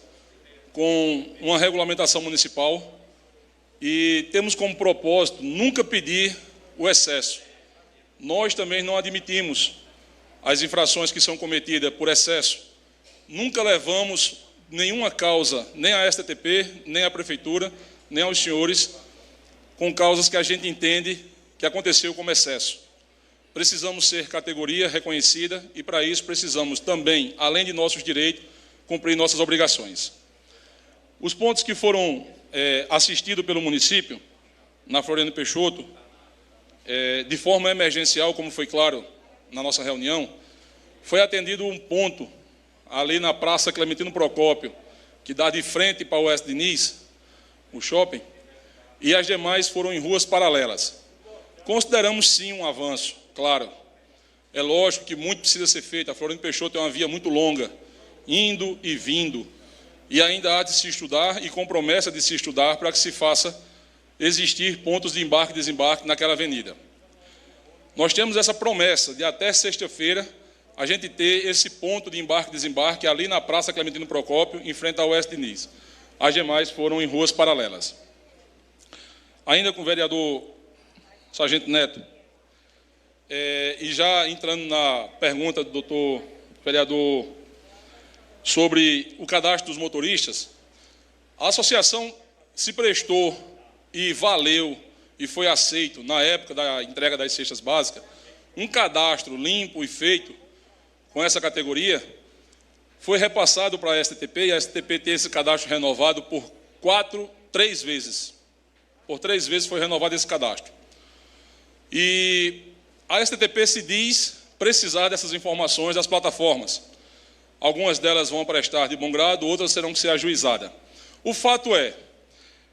com uma regulamentação municipal, e temos como propósito nunca pedir o excesso. Nós também não admitimos as infrações que são cometidas por excesso. Nunca levamos nenhuma causa, nem à STTP, nem à Prefeitura, nem aos senhores, com causas que a gente entende que aconteceu como excesso. Precisamos ser categoria reconhecida e, para isso, precisamos também, além de nossos direitos, cumprir nossas obrigações. Os pontos que foram assistidos pelo município, na Floriano Peixoto, de forma emergencial, como foi claro na nossa reunião, foi atendido um ponto ali na Praça Clementino Procópio, que dá de frente para o Oeste Diniz, o shopping, e as demais foram em ruas paralelas. Consideramos sim um avanço, claro. É lógico que muito precisa ser feito. A Floriano Peixoto é uma via muito longa, indo e vindo, e ainda há de se estudar e com promessa de se estudar para que se faça existir pontos de embarque e desembarque naquela avenida. Nós temos essa promessa de até sexta-feira a gente ter esse ponto de embarque e desembarque ali na Praça Clementino Procópio, em frente ao Oeste Diniz. As demais foram em ruas paralelas. Ainda com o vereador Sargento Neto, e já entrando na pergunta do doutor vereador sobre o cadastro dos motoristas, a associação se prestou e valeu e foi aceito, na época da entrega das cestas básicas, um cadastro limpo e feito com essa categoria, foi repassado para a STTP, e a STTP tem esse cadastro renovado por 3 vezes. Por 3 vezes foi renovado esse cadastro. E a STTP se diz precisar dessas informações das plataformas. Algumas delas vão prestar de bom grado, outras terão que ser ajuizadas. O fato é,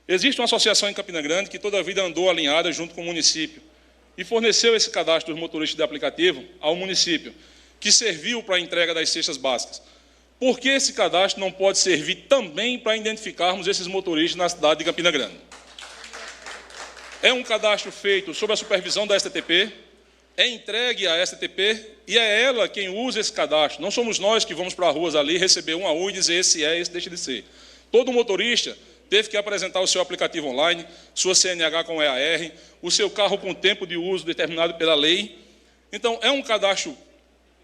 existe uma associação em Campina Grande que toda a vida andou alinhada junto com o município e forneceu esse cadastro dos motoristas de aplicativo ao município, que serviu para a entrega das cestas básicas. Por que esse cadastro não pode servir também para identificarmos esses motoristas na cidade de Campina Grande? É um cadastro feito sob a supervisão da STTP, é entregue à STTP e é ela quem usa esse cadastro. Não somos nós que vamos para as ruas ali receber um a um e dizer esse é, esse deixa de ser. Todo motorista teve que apresentar o seu aplicativo online, sua CNH com EAR, o seu carro com tempo de uso determinado pela lei. Então, é um cadastro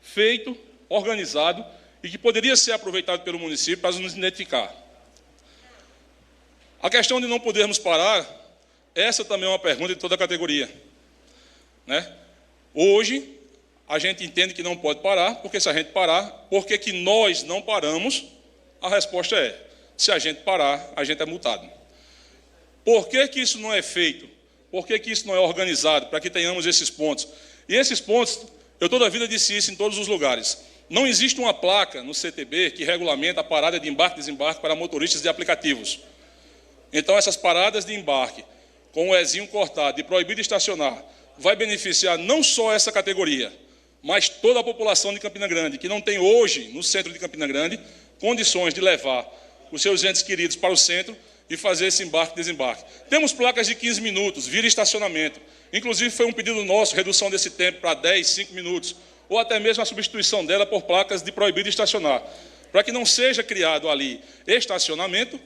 feito, organizado e que poderia ser aproveitado pelo município para nos identificar. A questão de não podermos parar, essa também é uma pergunta de toda a categoria, né? Hoje, a gente entende que não pode parar, porque se a gente parar, por que que nós não paramos? A resposta é, se a gente parar, a gente é multado. Por que que isso não é feito? Por que que isso não é organizado para que tenhamos esses pontos? E esses pontos, eu toda a vida disse isso em todos os lugares. Não existe uma placa no CTB que regulamenta a parada de embarque e desembarque para motoristas de aplicativos. Então, essas paradas de embarque, com o Ezinho cortado e proibido estacionar, vai beneficiar não só essa categoria, mas toda a população de Campina Grande, que não tem hoje, no centro de Campina Grande, condições de levar os seus entes queridos para o centro e fazer esse embarque e desembarque. Temos placas de 15 minutos, vira estacionamento. Inclusive, foi um pedido nosso, redução desse tempo para 10, 5 minutos, ou até mesmo a substituição dela por placas de proibido estacionar, para que não seja criado ali estacionamento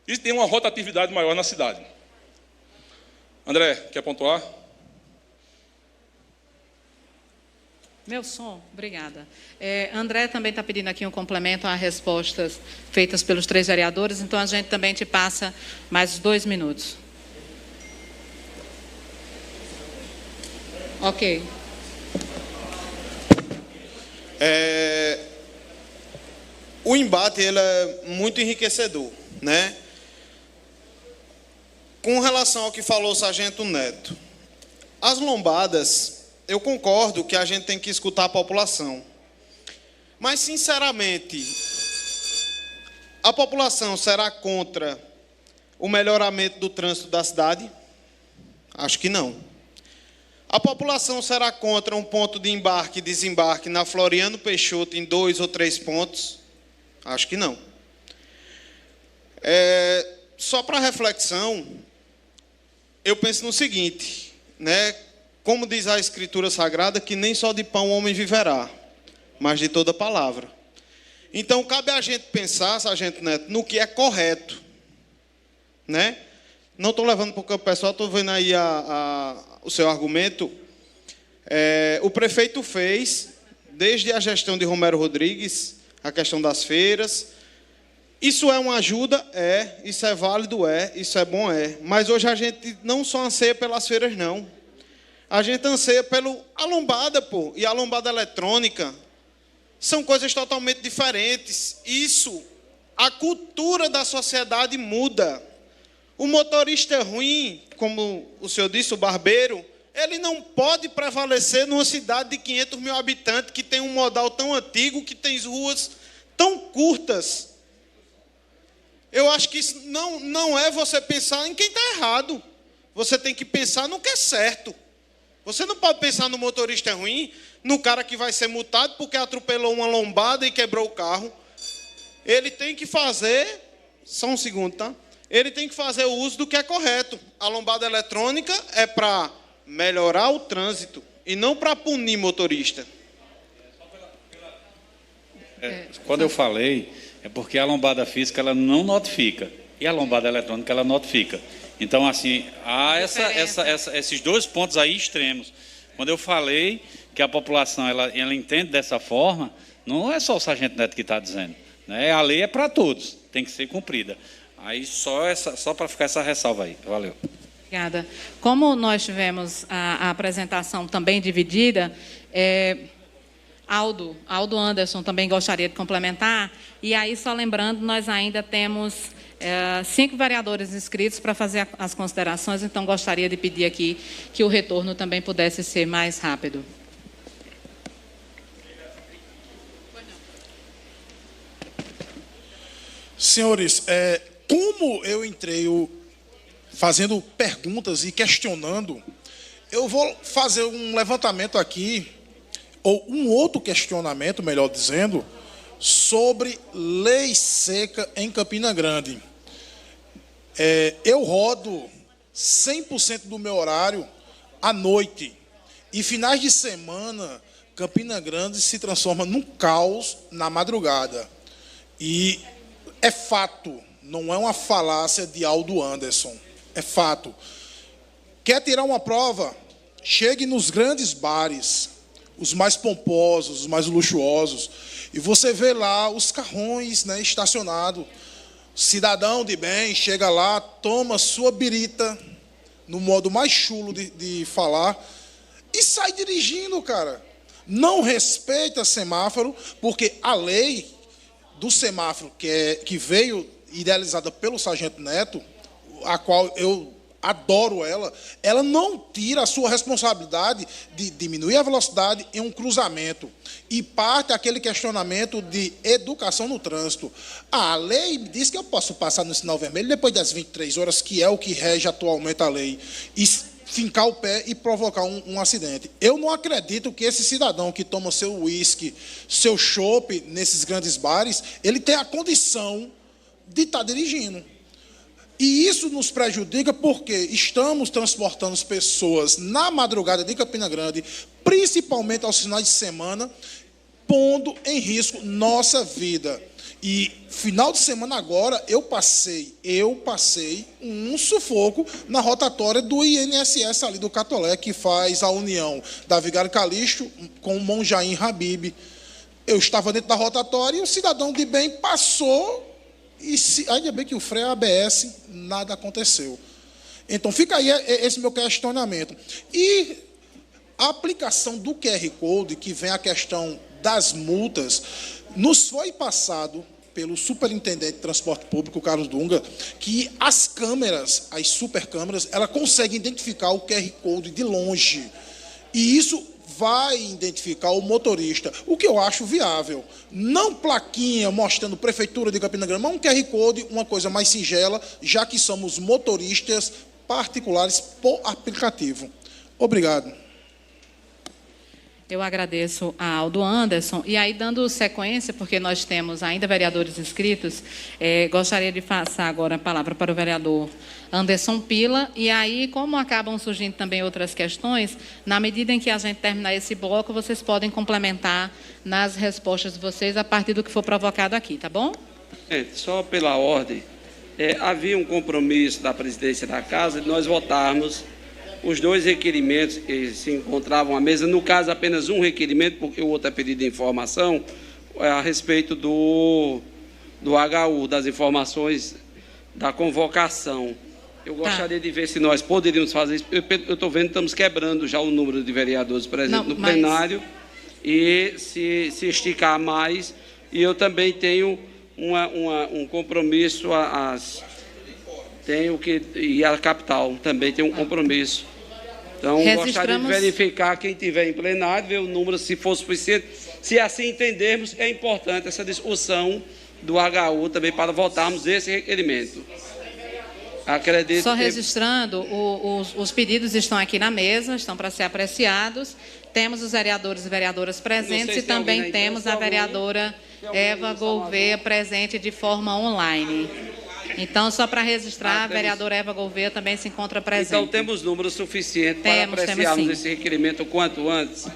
e tenha uma rotatividade maior na cidade. André, quer pontuar? Meu som, obrigada. André também está pedindo aqui um complemento às respostas feitas pelos 3 vereadores, então a gente também te passa mais 2 minutos. Ok. O embate ele é muito enriquecedor, né? Com relação ao que falou o sargento Neto, as lombadas, eu concordo que a gente tem que escutar a população. Mas, sinceramente, a população será contra o melhoramento do trânsito da cidade? Acho que não. A população será contra um ponto de embarque e desembarque na Floriano Peixoto em 2 ou 3 pontos? Acho que não. Só para reflexão, eu penso no seguinte, né? Como diz a Escritura Sagrada, que nem só de pão o homem viverá, mas de toda palavra. Então, cabe a gente pensar, sargento Neto, no que é correto, né? Não estou levando para o campo pessoal, estou vendo aí o seu argumento. O prefeito fez, desde a gestão de Romero Rodrigues, a questão das feiras. Isso é uma ajuda? É. Isso é válido? É. Isso é bom? É. Mas hoje a gente não só anseia pelas feiras, não. A gente anseia a lombada, pô. E a lombada eletrônica. São coisas totalmente diferentes. Isso, a cultura da sociedade muda. O motorista ruim, como o senhor disse, o barbeiro, ele não pode prevalecer numa cidade de 500 mil habitantes, que tem um modal tão antigo, que tem ruas tão curtas. Eu acho que isso não é você pensar em quem está errado. Você tem que pensar no que é certo. Você não pode pensar no motorista ruim, no cara que vai ser multado porque atropelou uma lombada e quebrou o carro. Ele tem que fazer... Só um segundo, tá? Ele tem que fazer o uso do que é correto. A lombada eletrônica é para melhorar o trânsito e não para punir motorista. Quando eu falei, é porque a lombada física ela não notifica e a lombada eletrônica ela notifica. Então, assim, há esses dois pontos aí extremos. Quando eu falei que a população ela entende dessa forma, não é só o sargento Neto que está dizendo, né? A lei é para todos, tem que ser cumprida. Aí só para ficar essa ressalva aí. Valeu. Obrigada. Como nós tivemos a apresentação também dividida, Aldo Anderson também gostaria de complementar. E aí, só lembrando, nós ainda temos 5 vereadores inscritos para fazer as considerações, então gostaria de pedir aqui que o retorno também pudesse ser mais rápido. Senhores, como eu entrei fazendo perguntas e questionando, eu vou fazer um levantamento aqui, ou um outro questionamento, melhor dizendo, sobre lei seca em Campina Grande. Eu rodo 100% do meu horário à noite. E finais de semana, Campina Grande se transforma num caos na madrugada. E é fato, não é uma falácia de Aldo Anderson. É fato. Quer tirar uma prova? Chegue nos grandes bares, os mais pomposos, os mais luxuosos, e você vê lá os carrões, né, estacionados. Cidadão de bem chega lá, toma sua birita, no modo mais chulo de falar, e sai dirigindo, cara. Não respeita semáforo, porque a lei do semáforo, que veio idealizada pelo sargento Neto, a qual eu adoro ela não tira a sua responsabilidade de diminuir a velocidade em um cruzamento. E parte aquele questionamento de educação no trânsito. A lei diz que eu posso passar no sinal vermelho depois das 23 horas, que é o que rege atualmente a lei, e fincar o pé e provocar um acidente. Eu não acredito que esse cidadão que toma seu uísque, seu chopp nesses grandes bares, ele tem a condição de estar dirigindo. E isso nos prejudica porque estamos transportando as pessoas na madrugada de Campina Grande, principalmente aos finais de semana, pondo em risco nossa vida. E final de semana agora eu passei um sufoco na rotatória do INSS ali do Catolé, que faz a união da Vigário Calixto com o Monjaim Habib. Eu estava dentro da rotatória e o cidadão de bem passou. E ainda bem que o freio ABS, nada aconteceu. Então, fica aí esse meu questionamento. E A aplicação do QR Code, que vem a questão das multas, nos foi passado pelo superintendente de transporte público, Carlos Dunga, que as câmeras, as supercâmeras, ela consegue identificar o QR Code de longe. E isso vai identificar o motorista, o que eu acho viável. Não plaquinha mostrando Prefeitura de Campina Grande, mas um QR Code, uma coisa mais singela, já que somos motoristas particulares por aplicativo. Obrigado. Eu agradeço a Aldo Anderson. E aí, dando sequência, porque nós temos ainda vereadores inscritos, gostaria de passar agora a palavra para o vereador Anderson Pila. E aí, como acabam surgindo também outras questões, na medida em que a gente terminar esse bloco, vocês podem complementar nas respostas de vocês a partir do que for provocado aqui, tá bom? Só pela ordem, havia um compromisso da presidência da Casa de nós votarmos os dois requerimentos que se encontravam à mesa, no caso apenas um requerimento, porque o outro é pedido de informação, a respeito do HU, das informações da convocação. Eu gostaria de ver se nós poderíamos fazer isso. Eu estou vendo que estamos quebrando já o número de vereadores presentes no plenário, e se esticar mais, e eu também tenho um compromisso, e a capital também tem um compromisso. Então, gostaria de verificar quem tiver em plenário, ver o número, se for suficiente. Se assim entendermos, é importante essa discussão do HU também para votarmos esse requerimento. Acredito Só registrando, os pedidos estão aqui na mesa, estão para ser apreciados. Temos os vereadores e vereadoras presentes e também temos a vereadora Eva Gouveia presente de forma online. Então, só para registrar, a vereadora Eva Gouveia também se encontra presente. Então, temos número suficiente para apreciarmos esse requerimento o quanto antes.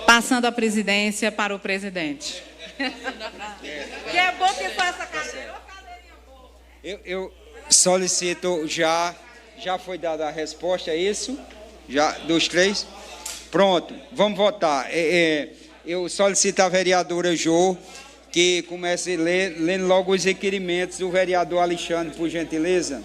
Passando a presidência para o presidente. Que é bom que faça cadeira. Eu solicito, já foi dada a resposta, é isso? Já, dos três? Pronto, vamos votar. Eu solicito à vereadora Jô que comece lendo logo os requerimentos do vereador Alexandre, por gentileza.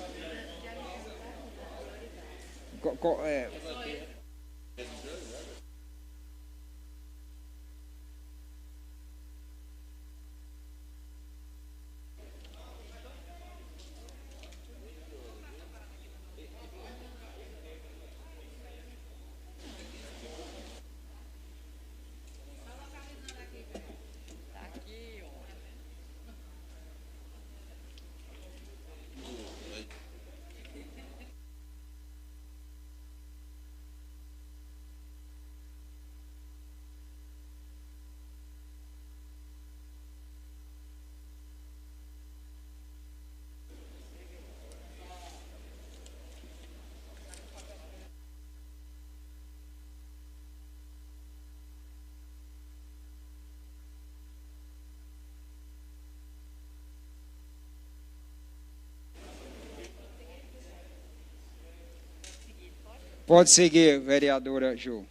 Pode seguir, vereadora Jô.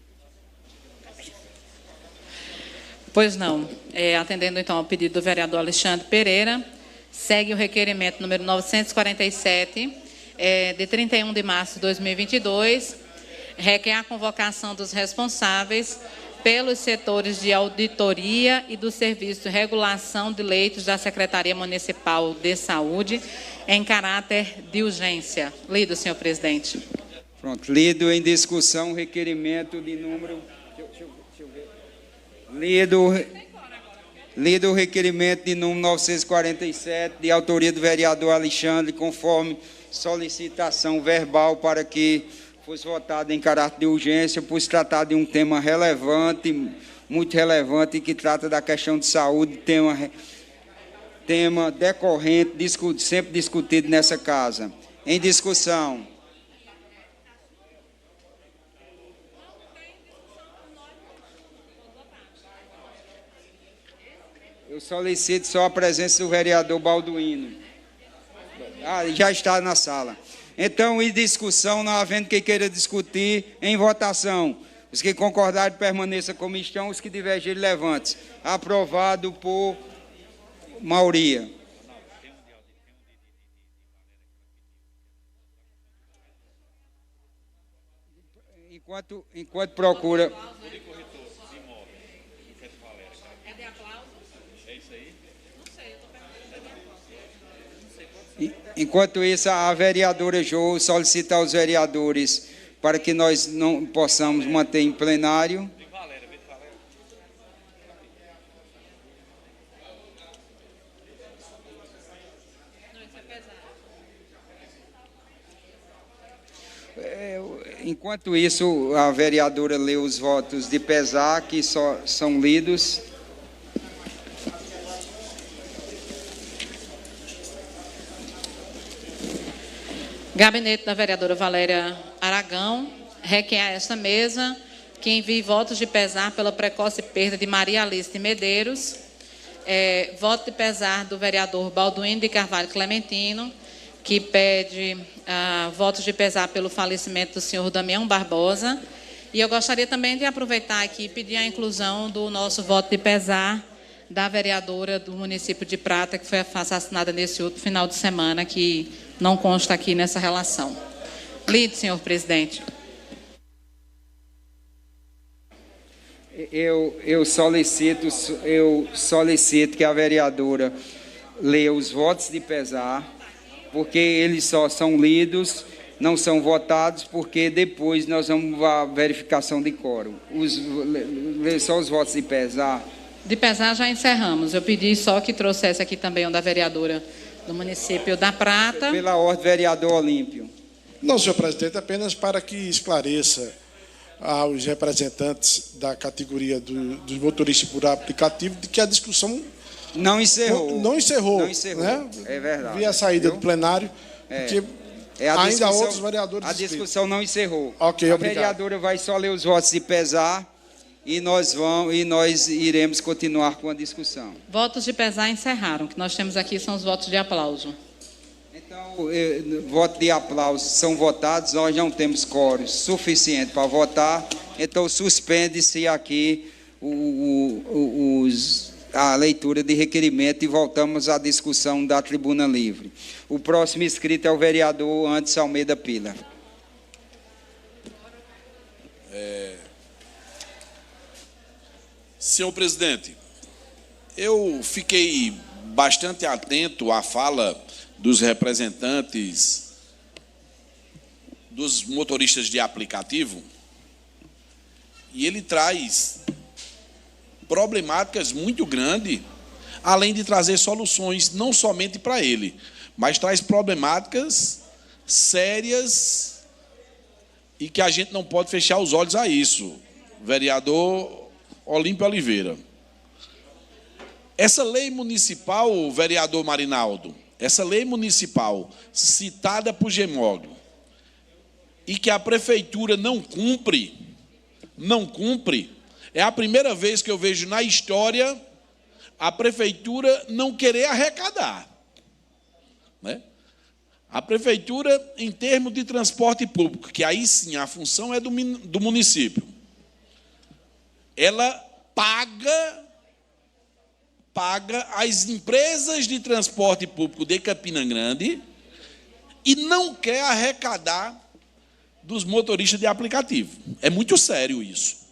Pois não. Atendendo, então, ao pedido do vereador Alexandre Pereira, segue o requerimento número 947, de 31 de março de 2022, requer a convocação dos responsáveis pelos setores de auditoria e do Serviço de Regulação de Leitos da Secretaria Municipal de Saúde, em caráter de urgência. Lido, senhor presidente. Pronto, lido em discussão o requerimento de número... Deixa eu ver. Lido o requerimento de número 947, de autoria do vereador Alexandre, conforme solicitação verbal para que fosse votado em caráter de urgência, por se tratar de um tema relevante, muito relevante, que trata da questão de saúde, tema decorrente, sempre discutido nessa casa. Em discussão. Eu solicito só a presença do vereador Balduino. Já está na sala. Então, em discussão, não havendo quem queira discutir, em votação. Os que concordarem permaneçam como estão, os que divergirem, levante-se. Aprovado por maioria. Enquanto procura... É de aplauso? É isso aí? Não sei, eu estou perguntando. Enquanto isso, a vereadora Jo solicita aos vereadores para que nós não possamos manter em plenário. Enquanto isso, a vereadora lê os votos de pesar, que só são lidos. Gabinete da vereadora Valéria Aragão requer a esta mesa que envie votos de pesar pela precoce perda de Maria Alice de Medeiros, voto de pesar do vereador Balduino de Carvalho Clementino, que pede votos de pesar pelo falecimento do senhor Damião Barbosa. E eu gostaria também de aproveitar aqui e pedir a inclusão do nosso voto de pesar da vereadora do município de Prata, que foi assassinada nesse outro final de semana, que não consta aqui nessa relação. Lido, senhor presidente. Eu solicito que a vereadora leia os votos de pesar, porque eles só são lidos, não são votados, porque depois nós vamos à verificação de quórum. Só os votos de pesar. De pesar já encerramos. Eu pedi só que trouxesse aqui também o da vereadora do município da Prata. Pela ordem, vereador Olímpio. Não, senhor presidente, apenas para que esclareça aos representantes da categoria dos motoristas por aplicativo de que a discussão não encerrou. Não encerrou. Né? É verdade. Vi a saída do plenário, porque ainda há outros vereadores. A discussão não encerrou. Ok, a obrigado. vereadora vai só ler os votos de pesar e nós iremos continuar com a discussão. Votos de pesar encerraram. O que nós temos aqui são os votos de aplauso. Então, votos de aplauso são votados, nós não temos quórum suficiente para votar, então suspende-se aqui a leitura de requerimento e voltamos à discussão da tribuna livre. O próximo inscrito é o vereador Anderson Almeida Pila. Senhor presidente, eu fiquei bastante atento à fala dos representantes dos motoristas de aplicativo e ele traz problemáticas muito grandes, além de trazer soluções não somente para ele, mas traz problemáticas sérias e que a gente não pode fechar os olhos a isso. Vereador Olímpio Oliveira. Essa lei municipal, vereador Marinaldo, essa lei municipal citada por Gemóglio e que a prefeitura não cumpre, é a primeira vez que eu vejo na história a prefeitura não querer arrecadar. Né? A prefeitura, em termos de transporte público, que aí sim a função é do município, ela paga as empresas de transporte público de Campina Grande e não quer arrecadar dos motoristas de aplicativo. É muito sério isso.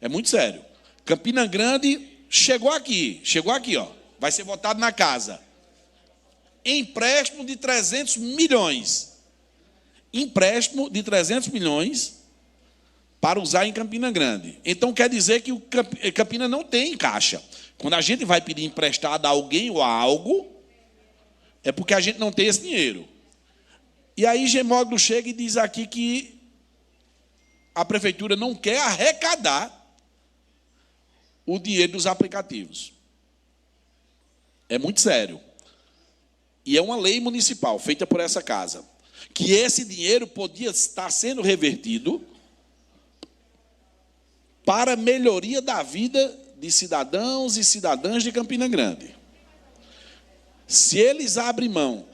É muito sério. Campina Grande chegou aqui, ó, vai ser votado na casa. Empréstimo de 300 milhões. Empréstimo de 300 milhões para usar em Campina Grande. Então, quer dizer que o Campina não tem caixa. Quando a gente vai pedir emprestado a alguém ou a algo, é porque a gente não tem esse dinheiro. E aí, Gemóglio chega e diz aqui que a prefeitura não quer arrecadar o dinheiro dos aplicativos. É muito sério. E é uma lei municipal feita por essa casa, que esse dinheiro podia estar sendo revertido para a melhoria da vida de cidadãos e cidadãs de Campina Grande. Se eles abrem mão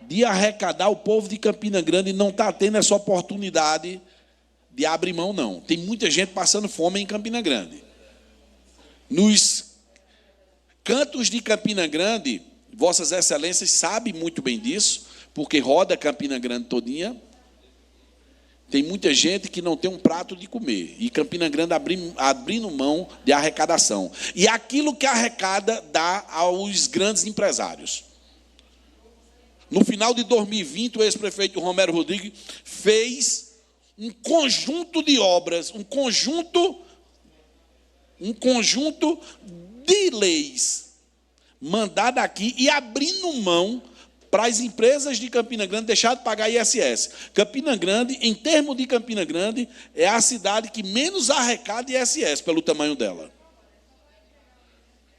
de arrecadar, o povo de Campina Grande não está tendo essa oportunidade de abrir mão, não. Tem muita gente passando fome em Campina Grande. Nos cantos de Campina Grande, Vossas Excelências sabem muito bem disso, porque roda Campina Grande todinha, Tem muita gente que não tem um prato de comer. E Campina Grande abrindo mão de arrecadação. E aquilo que arrecada dá aos grandes empresários. No final de 2020, o ex-prefeito Romero Rodrigues fez um conjunto de obras, um conjunto de leis mandadas aqui e abrindo mão para as empresas de Campina Grande deixar de pagar ISS. Campina Grande, em termos de Campina Grande, é a cidade que menos arrecada ISS pelo tamanho dela.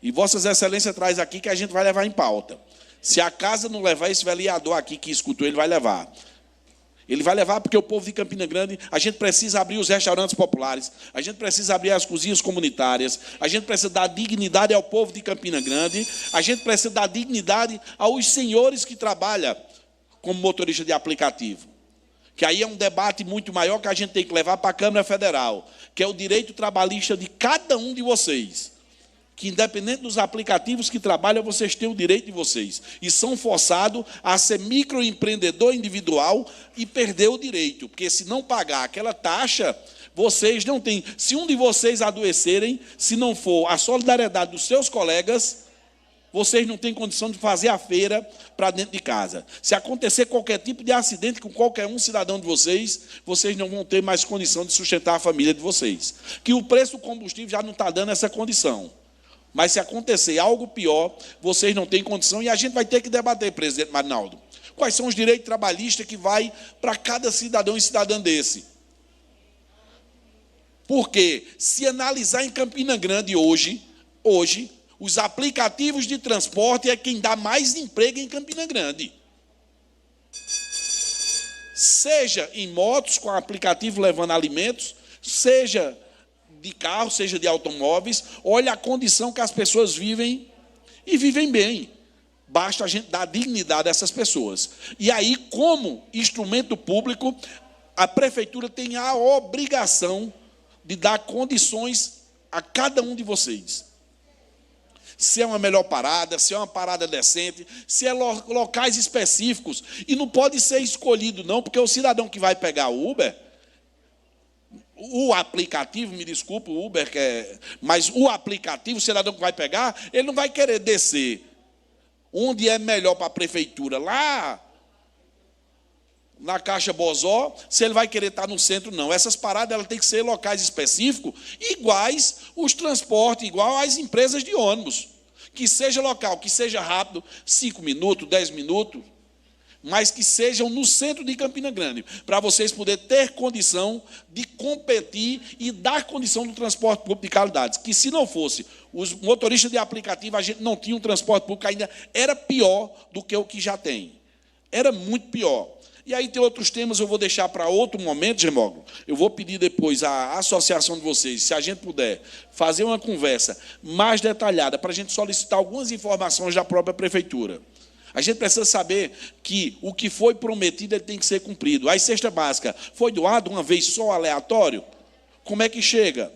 E Vossas Excelências traz aqui que a gente vai levar em pauta. Se a casa não levar, esse vereador aqui que escutou, ele vai levar. Ele vai levar porque o povo de Campina Grande, a gente precisa abrir os restaurantes populares, a gente precisa abrir as cozinhas comunitárias, a gente precisa dar dignidade ao povo de Campina Grande, a gente precisa dar dignidade aos senhores que trabalham como motorista de aplicativo. Que aí é um debate muito maior que a gente tem que levar para a Câmara Federal, que é o direito trabalhista de cada um de vocês. Que, independente dos aplicativos que trabalham, vocês têm o direito de vocês. E são forçados a ser microempreendedor individual e perder o direito. Porque, se não pagar aquela taxa, vocês não têm. Se um de vocês adoecerem, se não for a solidariedade dos seus colegas, vocês não têm condição de fazer a feira para dentro de casa. Se acontecer qualquer tipo de acidente com qualquer um cidadão de vocês, vocês não vão ter mais condição de sustentar a família de vocês. Que o preço do combustível já não está dando essa condição. Mas se acontecer algo pior, vocês não têm condição, e a gente vai ter que debater, presidente Marinaldo, quais são os direitos trabalhistas que vai para cada cidadão e cidadã desse. Porque, se analisar em Campina Grande hoje, os aplicativos de transporte é quem dá mais emprego em Campina Grande. Seja em motos, com aplicativo levando alimentos, seja de carro, seja de automóveis, olha a condição que as pessoas vivem, e vivem bem. Basta a gente dar dignidade a essas pessoas. E aí, como instrumento público, a prefeitura tem a obrigação de dar condições a cada um de vocês. Se é uma melhor parada, se é uma parada decente, se é locais específicos. E não pode ser escolhido, não, porque o cidadão que vai pegar o Uber, o aplicativo, me desculpa, o Uber, mas o aplicativo, o cidadão que vai pegar, ele não vai querer descer onde é melhor para a prefeitura, lá na Caixa Bozó, se ele vai querer estar no centro, não. Essas paradas elas têm que ser locais específicos, iguais os transportes, igual às empresas de ônibus. Que seja local, que seja rápido, 5 minutos, 10 minutos, mas que sejam no centro de Campina Grande, para vocês poderem ter condição de competir e dar condição do transporte público de qualidade. Que se não fosse os motoristas de aplicativo, a gente não tinha um transporte público ainda, era pior do que o que já tem. Era muito pior. E aí tem outros temas, eu vou deixar para outro momento, Gemóglio. Eu vou pedir depois à associação de vocês, se a gente puder, fazer uma conversa mais detalhada, para a gente solicitar algumas informações da própria prefeitura. A gente precisa saber que o que foi prometido ele tem que ser cumprido. A cesta básica foi doada uma vez só, aleatório? Como é que chega?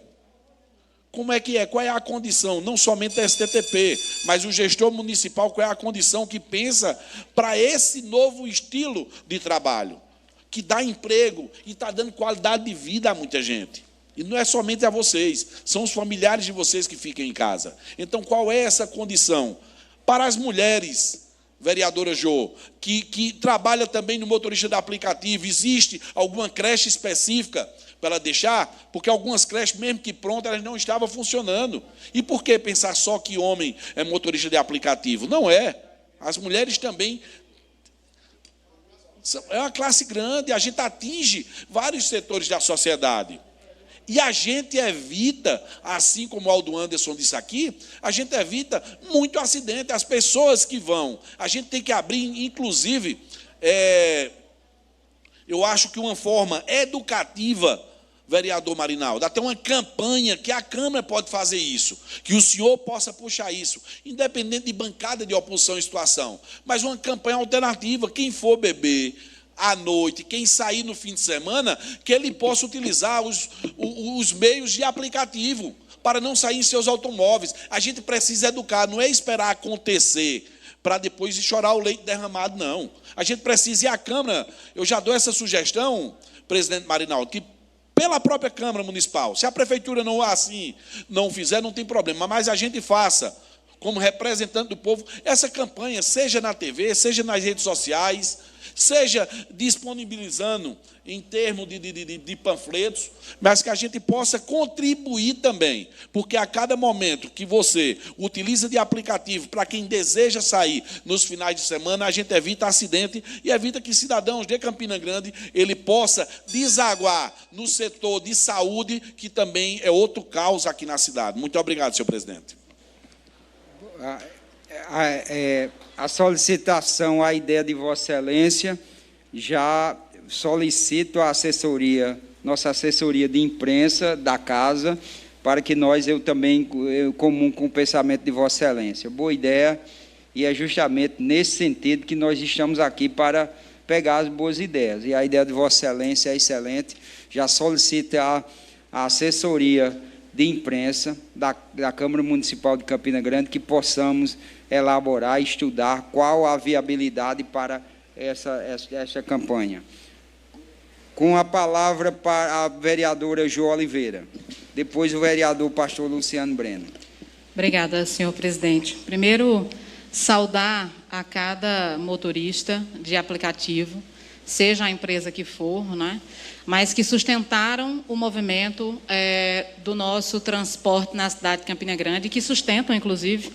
Como é que é? Qual é a condição? Não somente a STTP, mas o gestor municipal, qual é a condição que pensa para esse novo estilo de trabalho, que dá emprego e está dando qualidade de vida a muita gente. E não é somente a vocês, são os familiares de vocês que ficam em casa. Então, qual é essa condição? Para as mulheres, vereadora Jô, que trabalha também no motorista de aplicativo, existe alguma creche específica para ela deixar? Porque algumas creches, mesmo que prontas, elas não estavam funcionando. E por que pensar só que homem é motorista de aplicativo? Não é. As mulheres também. É uma classe grande, a gente atinge vários setores da sociedade. E a gente evita, assim como o Aldo Anderson disse aqui, a gente evita muito acidente. As pessoas que vão, a gente tem que abrir, inclusive, eu acho que uma forma educativa, vereador Marinaldo, até uma campanha que a Câmara pode fazer isso, que o senhor possa puxar isso, independente de bancada de oposição em situação, mas uma campanha alternativa, quem for beber à noite, quem sair no fim de semana, que ele possa utilizar os meios de aplicativo para não sair em seus automóveis. A gente precisa educar, não é esperar acontecer para depois chorar o leite derramado, não. A gente precisa ir à Câmara. Eu já dou essa sugestão, presidente Marinaldo, que pela própria Câmara Municipal, se a Prefeitura não assim não fizer, não tem problema, mas a gente faça, como representante do povo, essa campanha, seja na TV, seja nas redes sociais, seja disponibilizando em termos de panfletos, mas que a gente possa contribuir também, porque a cada momento que você utiliza de aplicativo para quem deseja sair nos finais de semana, a gente evita acidente e evita que cidadãos de Campina Grande ele possa desaguar no setor de saúde, que também é outro caos aqui na cidade. Muito obrigado, senhor presidente. A solicitação, a ideia de Vossa Excelência, já solicito a assessoria, nossa assessoria de imprensa da casa, para que eu também, comum com o pensamento de Vossa Excelência. Boa ideia, e é justamente nesse sentido que nós estamos aqui para pegar as boas ideias. E a ideia de Vossa Excelência é excelente, já solicito a assessoria de imprensa da Câmara Municipal de Campina Grande, que possamos elaborar, estudar qual a viabilidade para essa campanha. Com a palavra para a vereadora Jo Oliveira. Depois o vereador pastor Luciano Breno. Obrigada, senhor presidente. Primeiro, saudar a cada motorista de aplicativo, seja a empresa que for, né, mas que sustentaram o movimento do nosso transporte na cidade de Campina Grande, que sustentam, inclusive,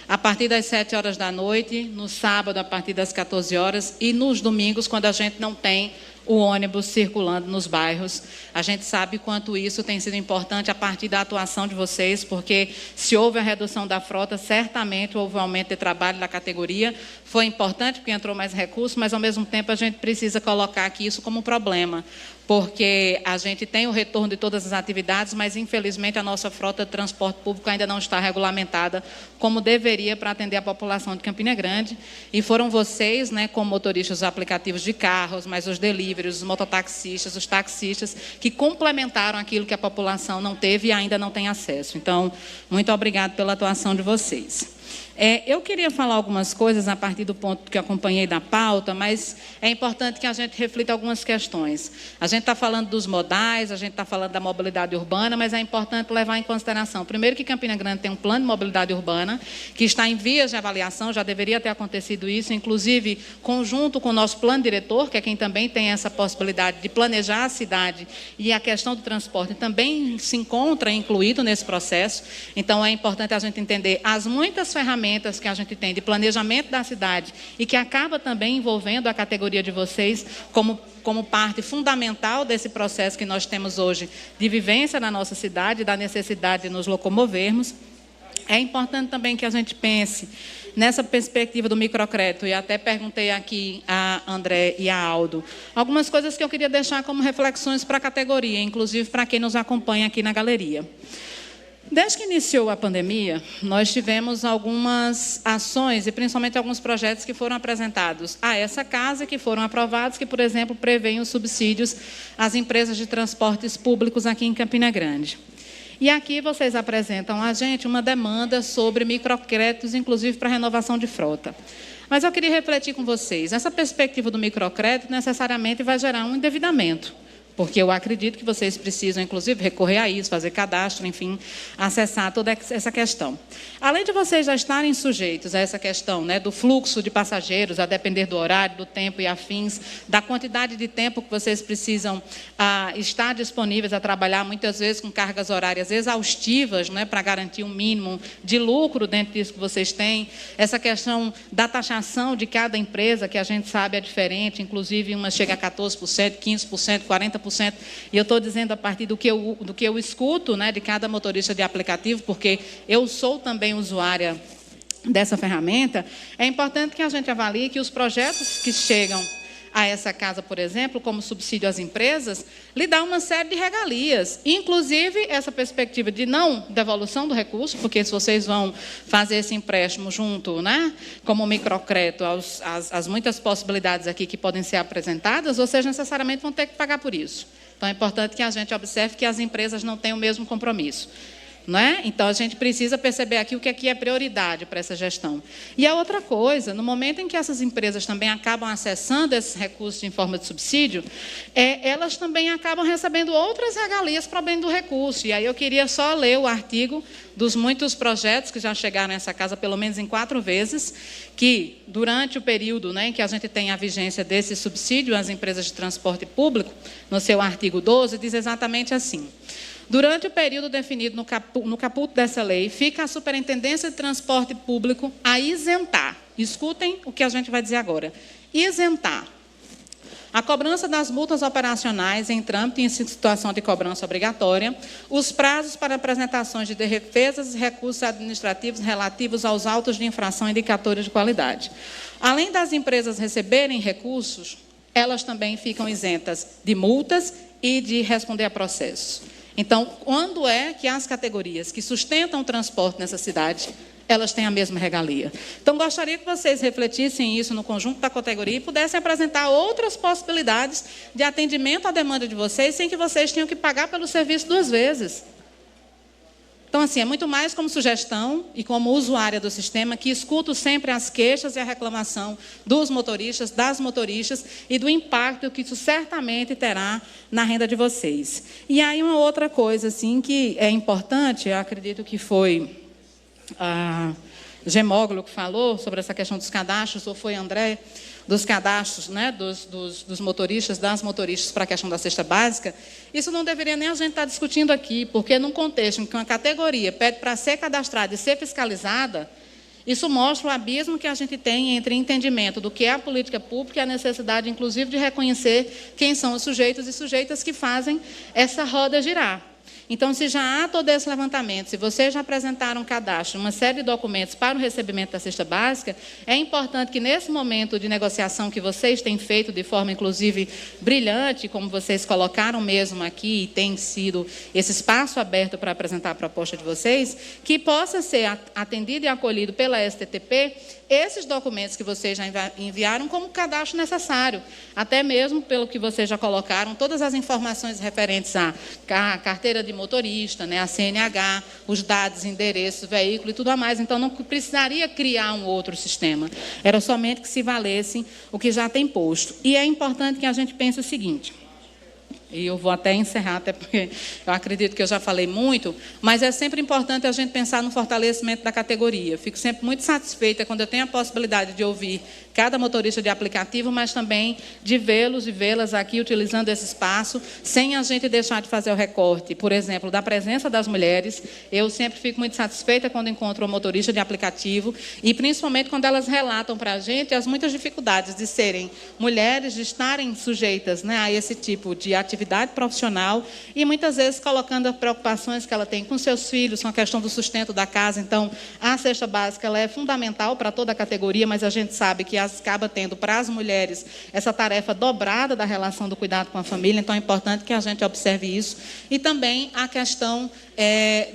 a partir das 7 horas da noite, no sábado, a partir das 14 horas, e nos domingos, quando a gente não tem o ônibus circulando nos bairros. A gente sabe quanto isso tem sido importante a partir da atuação de vocês, porque se houve a redução da frota, certamente houve um aumento de trabalho da categoria. Foi importante porque entrou mais recursos, mas, ao mesmo tempo, a gente precisa colocar aqui isso como um problema, porque a gente tem o retorno de todas as atividades, mas, infelizmente, a nossa frota de transporte público ainda não está regulamentada como deveria para atender a população de Campina Grande. E foram vocês, né, como motoristas dos aplicativos de carros, mas os deliveries, os mototaxistas, os taxistas, que complementaram aquilo que a população não teve e ainda não tem acesso. Então, muito obrigado pela atuação de vocês. Eu queria falar algumas coisas a partir do ponto que eu acompanhei da pauta, mas é importante que a gente reflita algumas questões. A gente está falando dos modais, a gente está falando da mobilidade urbana, mas é importante levar em consideração, primeiro, que Campina Grande tem um plano de mobilidade urbana, que está em vias de avaliação, já deveria ter acontecido isso, inclusive, conjunto com o nosso plano diretor, que é quem também tem essa possibilidade de planejar a cidade, e a questão do transporte também se encontra incluído nesse processo. Então, é importante a gente entender as muitas ferramentas que a gente tem de planejamento da cidade e que acaba também envolvendo a categoria de vocês como parte fundamental desse processo que nós temos hoje de vivência na nossa cidade, da necessidade de nos locomovermos. É importante também que a gente pense nessa perspectiva do microcrédito, e até perguntei aqui a André e a Aldo, algumas coisas que eu queria deixar como reflexões para a categoria, inclusive para quem nos acompanha aqui na galeria. Desde que iniciou a pandemia, nós tivemos algumas ações e principalmente alguns projetos que foram apresentados a essa casa, que foram aprovados, que, por exemplo, prevêem os subsídios às empresas de transportes públicos aqui em Campina Grande. E aqui vocês apresentam a gente uma demanda sobre microcréditos, inclusive para renovação de frota. Mas eu queria refletir com vocês, essa perspectiva do microcrédito necessariamente vai gerar um endividamento, porque eu acredito que vocês precisam, inclusive, recorrer a isso, fazer cadastro, enfim, acessar toda essa questão. Além de vocês já estarem sujeitos a essa questão, né, do fluxo de passageiros, a depender do horário, do tempo e afins, da quantidade de tempo que vocês precisam estar disponíveis a trabalhar, muitas vezes com cargas horárias exaustivas, né, para garantir um mínimo de lucro dentro disso que vocês têm, essa questão da taxação de cada empresa, que a gente sabe é diferente, inclusive uma chega a 14%, 15%, 40%, e eu estou dizendo a partir do que eu escuto, né, de cada motorista de aplicativo, porque eu sou também usuária dessa ferramenta. É importante que a gente avalie que os projetos que chegam a essa casa, por exemplo, como subsídio às empresas, lhe dá uma série de regalias, inclusive essa perspectiva de não devolução do recurso, porque se vocês vão fazer esse empréstimo junto, né, como microcrédito, às muitas possibilidades aqui que podem ser apresentadas, vocês necessariamente vão ter que pagar por isso. Então, é importante que a gente observe que as empresas não têm o mesmo compromisso. Não é? Então, a gente precisa perceber aqui o que aqui é prioridade para essa gestão. E a outra coisa, no momento em que essas empresas também acabam acessando esses recursos em forma de subsídio, elas também acabam recebendo outras regalias para bem do recurso. E aí eu queria só ler o artigo dos muitos projetos que já chegaram nessa casa, pelo menos em 4 vezes, que, durante o período, né, em que a gente tem a vigência desse subsídio às empresas de transporte público, no seu artigo 12, diz exatamente assim: durante o período definido no caput dessa lei, fica a Superintendência de Transporte Público a isentar, escutem o que a gente vai dizer agora, isentar a cobrança das multas operacionais em trâmite e em situação de cobrança obrigatória, os prazos para apresentações de defesas e recursos administrativos relativos aos autos de infração e indicadores de qualidade. Além das empresas receberem recursos, elas também ficam isentas de multas e de responder a processos. Então, quando é que as categorias que sustentam o transporte nessa cidade, elas têm a mesma regalia? Então, gostaria que vocês refletissem isso no conjunto da categoria e pudessem apresentar outras possibilidades de atendimento à demanda de vocês, sem que vocês tenham que pagar pelo serviço 2 vezes. Então, assim, é muito mais como sugestão e como usuária do sistema, que escuto sempre as queixas e a reclamação dos motoristas, das motoristas e do impacto que isso certamente terá na renda de vocês. E aí uma outra coisa, assim, que é importante, eu acredito que foi a Gemóglio que falou sobre essa questão dos cadastros, ou foi André, dos cadastros, né, dos motoristas, das motoristas para a questão da cesta básica, isso não deveria nem a gente estar discutindo aqui, porque num contexto em que uma categoria pede para ser cadastrada e ser fiscalizada, isso mostra o abismo que a gente tem entre entendimento do que é a política pública e a necessidade, inclusive, de reconhecer quem são os sujeitos e sujeitas que fazem essa roda girar. Então, se já há todo esse levantamento, se vocês já apresentaram um cadastro, uma série de documentos para o recebimento da cesta básica, é importante que, nesse momento de negociação que vocês têm feito de forma, inclusive, brilhante, como vocês colocaram mesmo aqui, e tem sido esse espaço aberto para apresentar a proposta de vocês, que possa ser atendido e acolhido pela STTP esses documentos que vocês já enviaram como cadastro necessário, até mesmo pelo que vocês já colocaram, todas as informações referentes à carteira de motorista, né, a CNH, os dados, endereço, veículo e tudo a mais. Então, não precisaria criar um outro sistema. Era somente que se valesse o que já tem posto. E é importante que a gente pense o seguinte, e eu vou até encerrar, até porque eu acredito que eu já falei muito, mas é sempre importante a gente pensar no fortalecimento da categoria. Fico sempre muito satisfeita quando eu tenho a possibilidade de ouvir cada motorista de aplicativo, mas também de vê-los e vê-las aqui utilizando esse espaço, sem a gente deixar de fazer o recorte, por exemplo, da presença das mulheres. Eu sempre fico muito satisfeita quando encontro uma motorista de aplicativo, e principalmente quando elas relatam para a gente as muitas dificuldades de serem mulheres, de estarem sujeitas, né, a esse tipo de atividade profissional, e muitas vezes colocando as preocupações que ela tem com seus filhos, com a questão do sustento da casa. Então, a cesta básica ela é fundamental para toda a categoria, mas a gente sabe que acaba tendo para as mulheres essa tarefa dobrada da relação do cuidado com a família, então é importante que a gente observe isso. E também a questão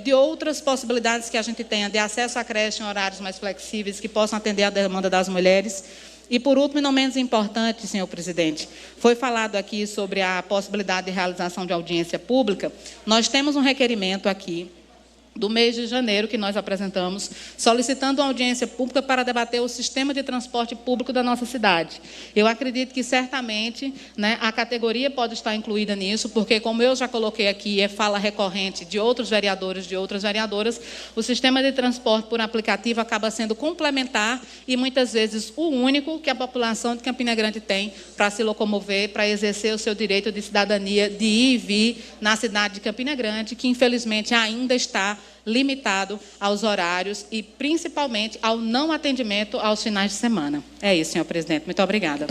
de outras possibilidades que a gente tenha de acesso à creche em horários mais flexíveis, que possam atender a demanda das mulheres. E, por último, e não menos importante, senhor presidente, foi falado aqui sobre a possibilidade de realização de audiência pública. Nós temos um requerimento aqui do mês de janeiro, que nós apresentamos, solicitando uma audiência pública para debater o sistema de transporte público da nossa cidade. Eu acredito que, certamente, né, a categoria pode estar incluída nisso, porque, como eu já coloquei aqui, é fala recorrente de outros vereadores, de outras vereadoras, o sistema de transporte por aplicativo acaba sendo complementar e, muitas vezes, o único que a população de Campina Grande tem para se locomover, para exercer o seu direito de cidadania, de ir e vir na cidade de Campina Grande, que, infelizmente, ainda está limitado aos horários e, principalmente, ao não atendimento aos finais de semana. É isso, senhor presidente. Muito obrigada.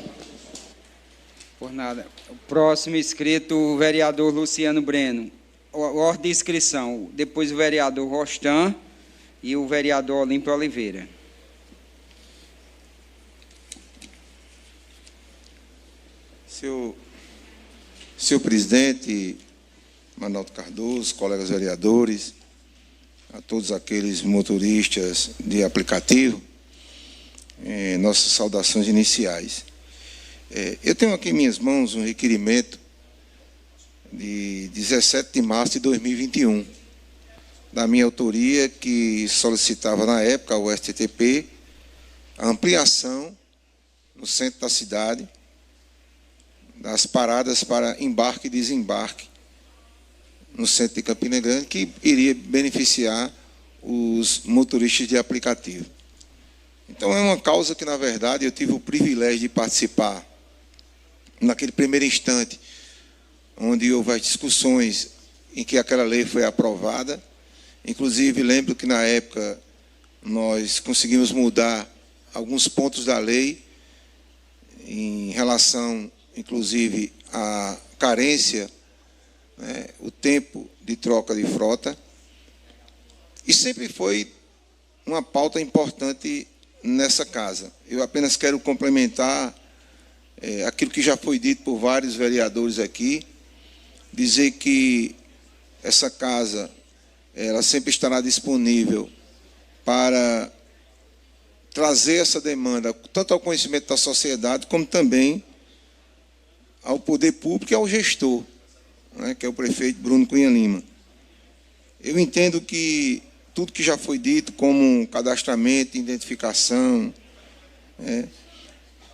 Por nada. O próximo inscrito, o vereador Luciano Breno. Ordem de inscrição. Depois o vereador Rostan e o vereador Olímpio Oliveira. Senhor presidente, Manalto Cardoso, colegas vereadores, a todos aqueles motoristas de aplicativo, nossas saudações iniciais. Eu tenho aqui em minhas mãos um requerimento de 17 de março de 2021, da minha autoria, que solicitava na época ao STTP a ampliação no centro da cidade das paradas para embarque e desembarque no centro de Campina Grande, que iria beneficiar os motoristas de aplicativo. Então, é uma causa que, na verdade, eu tive o privilégio de participar naquele primeiro instante, onde houve as discussões em que aquela lei foi aprovada. Inclusive, lembro que, na época, nós conseguimos mudar alguns pontos da lei em relação, inclusive, à carência, né, o tempo de troca de frota. E sempre foi uma pauta importante nessa casa. Eu apenas quero complementar aquilo que já foi dito por vários vereadores aqui, dizer que essa casa ela sempre estará disponível para trazer essa demanda tanto ao conhecimento da sociedade como também ao poder público e ao gestor, né, que é o prefeito Bruno Cunha Lima. Eu entendo que tudo que já foi dito, como cadastramento, identificação,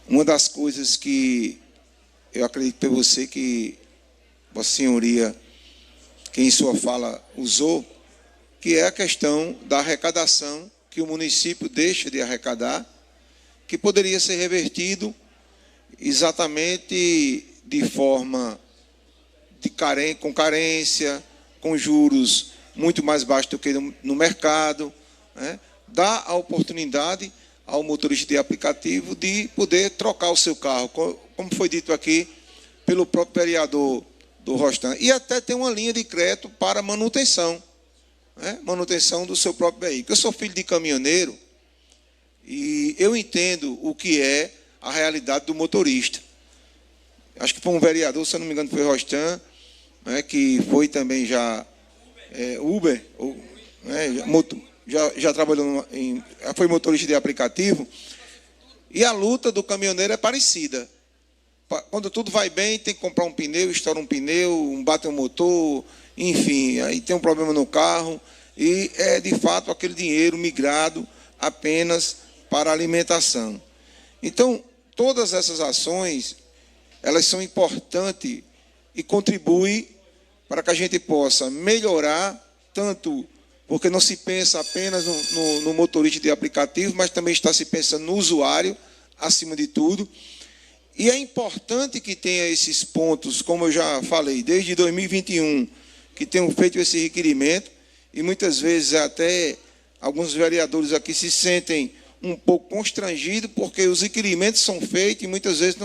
uma das coisas que eu acredito para você que Vossa Senhoria, que em sua fala usou, que é a questão da arrecadação, que o município deixa de arrecadar, que poderia ser revertido exatamente de forma com carência, com juros muito mais baixos do que no mercado, né? Dá a oportunidade ao motorista de aplicativo de poder trocar o seu carro, como foi dito aqui pelo próprio vereador do Rostan, e até ter uma linha de crédito para manutenção, né? Manutenção do seu próprio veículo. Eu sou filho de caminhoneiro e eu entendo o que é a realidade do motorista. Acho que foi um vereador, se eu não me engano, foi Rostan, né, que foi também já Uber, né, já trabalhou foi motorista de aplicativo, e a luta do caminhoneiro é parecida. Quando tudo vai bem, tem que comprar um pneu, estoura um pneu, bate um motor, enfim, aí tem um problema no carro, e é de fato aquele dinheiro migrado apenas para alimentação. Então, todas essas ações, elas são importantes e contribuem para que a gente possa melhorar, tanto porque não se pensa apenas no motorista de aplicativo, mas também está se pensando no usuário, acima de tudo. E é importante que tenha esses pontos, como eu já falei, desde 2021, que tenham feito esse requerimento, e muitas vezes até alguns vereadores aqui se sentem um pouco constrangidos, porque os requerimentos são feitos e muitas vezes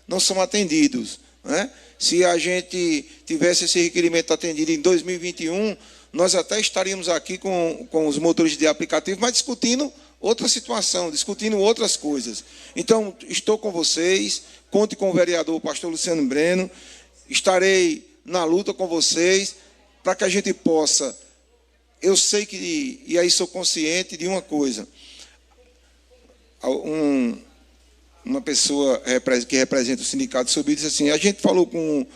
não são atendidos, né? Se a gente tivesse esse requerimento atendido em 2021, nós até estaríamos aqui com os motoristas de aplicativo, mas discutindo outra situação, discutindo outras coisas. Então, estou com vocês, conte com o vereador pastor Luciano Breno, estarei na luta com vocês, para que a gente possa, eu sei que, e aí sou consciente de uma coisa, uma pessoa que representa o Sindicato Subi disse assim, a gente falou com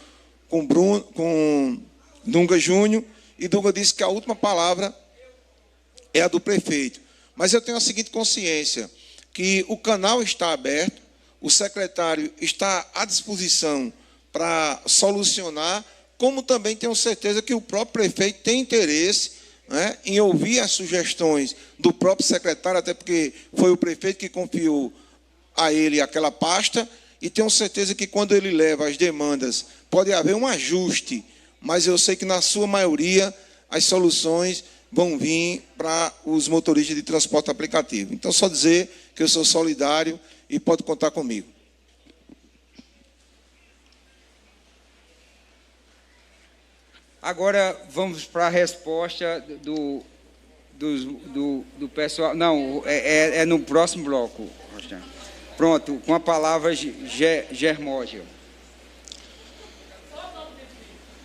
Dunga Júnior, e Dunga disse que a última palavra é a do prefeito. Mas eu tenho a seguinte consciência, que o canal está aberto, o secretário está à disposição para solucionar, como também tenho certeza que o próprio prefeito tem interesse, né, em ouvir as sugestões do próprio secretário, até porque foi o prefeito que confiou a ele aquela pasta, e tenho certeza que quando ele leva as demandas, pode haver um ajuste, mas eu sei que na sua maioria as soluções vão vir para os motoristas de transporte aplicativo. Então, só dizer que eu sou solidário e pode contar comigo. Agora vamos para a resposta do pessoal. Não, é no próximo bloco, Rostan. Pronto, com a palavra Germógio.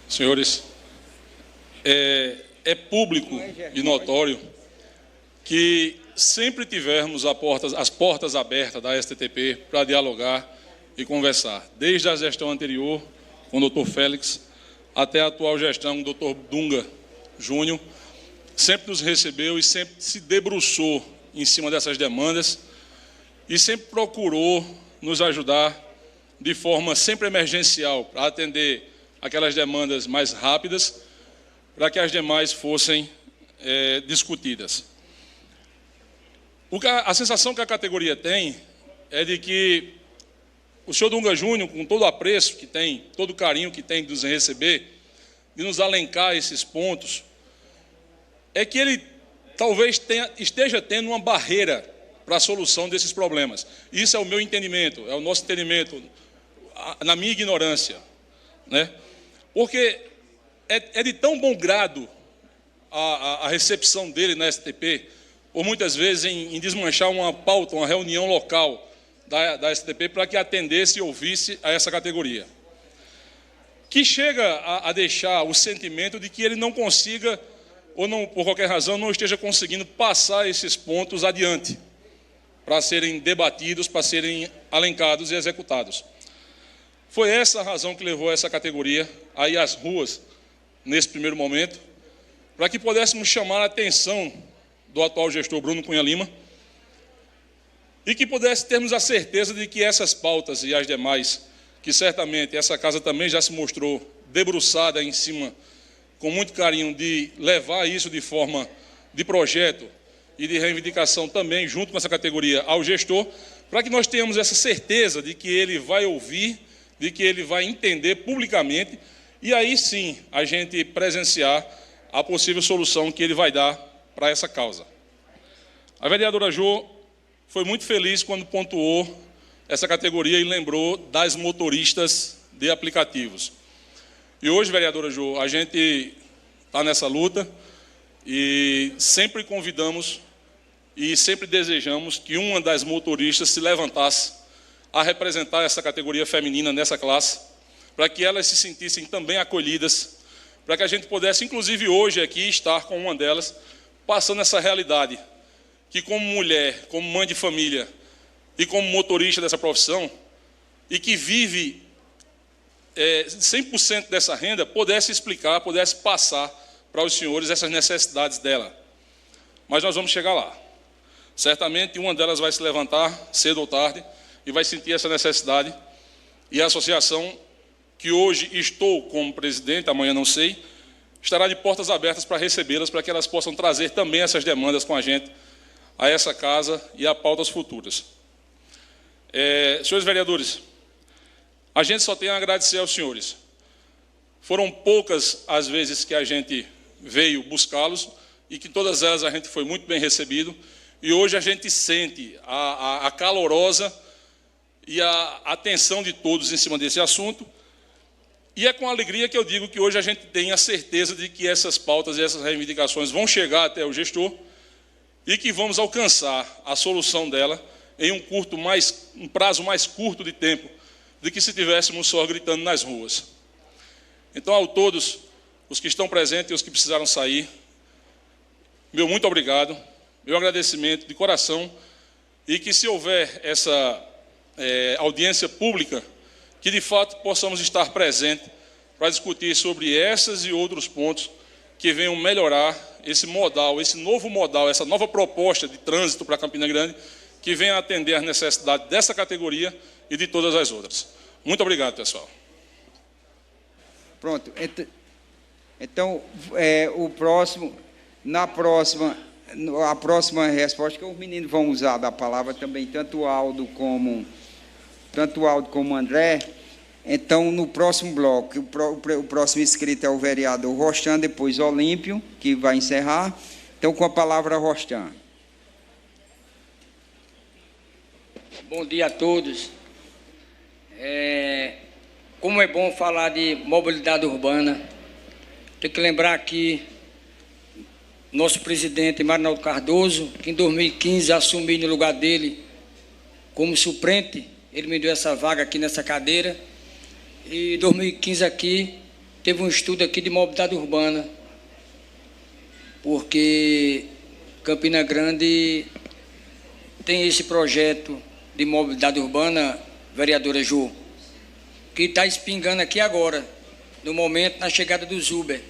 Senhores, é público e notório que sempre tivemos as portas abertas da STTP para dialogar e conversar, desde a gestão anterior, com o doutor Félix, até a atual gestão, com o doutor Dunga Júnior, sempre nos recebeu e sempre se debruçou em cima dessas demandas e sempre procurou nos ajudar de forma sempre emergencial para atender aquelas demandas mais rápidas, para que as demais fossem discutidas. A sensação que a categoria tem é de que o senhor Dunga Júnior, com todo o apreço que tem, todo o carinho que tem de nos receber, de nos alencar esses pontos, é que ele talvez esteja tendo uma barreira para a solução desses problemas. Isso é o meu entendimento, é o nosso entendimento, na minha ignorância, né? Porque é de tão bom grado a recepção dele na STP, ou muitas vezes em desmanchar uma pauta, uma reunião local da STP para que atendesse e ouvisse a essa categoria, que chega a deixar o sentimento de que ele não consiga, ou não, por qualquer razão, não esteja conseguindo passar esses pontos adiante, para serem debatidos, para serem alencados e executados. Foi essa a razão que levou essa categoria a ir às ruas, nesse primeiro momento, para que pudéssemos chamar a atenção do atual gestor Bruno Cunha Lima e que pudesse termos a certeza de que essas pautas e as demais, que certamente essa casa também já se mostrou debruçada em cima, com muito carinho, de levar isso de forma de projeto e de reivindicação também, junto com essa categoria, ao gestor, para que nós tenhamos essa certeza de que ele vai ouvir, de que ele vai entender publicamente, e aí sim a gente presenciar a possível solução que ele vai dar para essa causa. A vereadora Jô foi muito feliz quando pontuou essa categoria e lembrou das motoristas de aplicativos. E hoje, vereadora Jô, a gente está nessa luta e sempre convidamos e sempre desejamos que uma das motoristas se levantasse a representar essa categoria feminina nessa classe, para que elas se sentissem também acolhidas, para que a gente pudesse, inclusive hoje aqui, estar com uma delas, passando essa realidade, que como mulher, como mãe de família e como motorista dessa profissão, e que vive 100% dessa renda, pudesse explicar, pudesse passar para os senhores essas necessidades dela. Mas nós vamos chegar lá. Certamente uma delas vai se levantar, cedo ou tarde, e vai sentir essa necessidade, e a associação, que hoje estou como presidente, amanhã não sei, estará de portas abertas para recebê-las, para que elas possam trazer também essas demandas com a gente a essa casa e a pautas futuras. Senhores vereadores, a gente só tem a agradecer aos senhores. Foram poucas as vezes que a gente veio buscá-los e que todas elas a gente foi muito bem recebido, e hoje a gente sente a calorosa e a atenção de todos em cima desse assunto, e é com alegria que eu digo que hoje a gente tem a certeza de que essas pautas e essas reivindicações vão chegar até o gestor e que vamos alcançar a solução dela em um prazo mais curto de tempo do que se tivéssemos só gritando nas ruas. Então, a todos os que estão presentes e os que precisaram sair, meu muito obrigado, meu agradecimento de coração, e que se houver essa audiência pública, que de fato possamos estar presentes para discutir sobre essas e outros pontos que venham melhorar esse modal, esse novo modal, essa nova proposta de trânsito para Campina Grande, que venha atender às necessidades dessa categoria e de todas as outras. Muito obrigado, pessoal. Pronto. Então, a próxima resposta que os meninos vão usar da palavra também, tanto o Aldo como o André. Então, no próximo bloco, o próximo inscrito é o vereador Rostan, depois Olímpio, que vai encerrar. Então, com a palavra, Rostan. Bom dia a todos. Como é bom falar de mobilidade urbana, tem que lembrar aqui nosso presidente Marinaldo Cardoso, que em 2015 assumi no lugar dele como suplente, ele me deu essa vaga aqui nessa cadeira, e em 2015 aqui teve um estudo aqui de mobilidade urbana, porque Campina Grande tem esse projeto de mobilidade urbana, vereadora Jô, que está espingando aqui agora, no momento, na chegada dos Uber,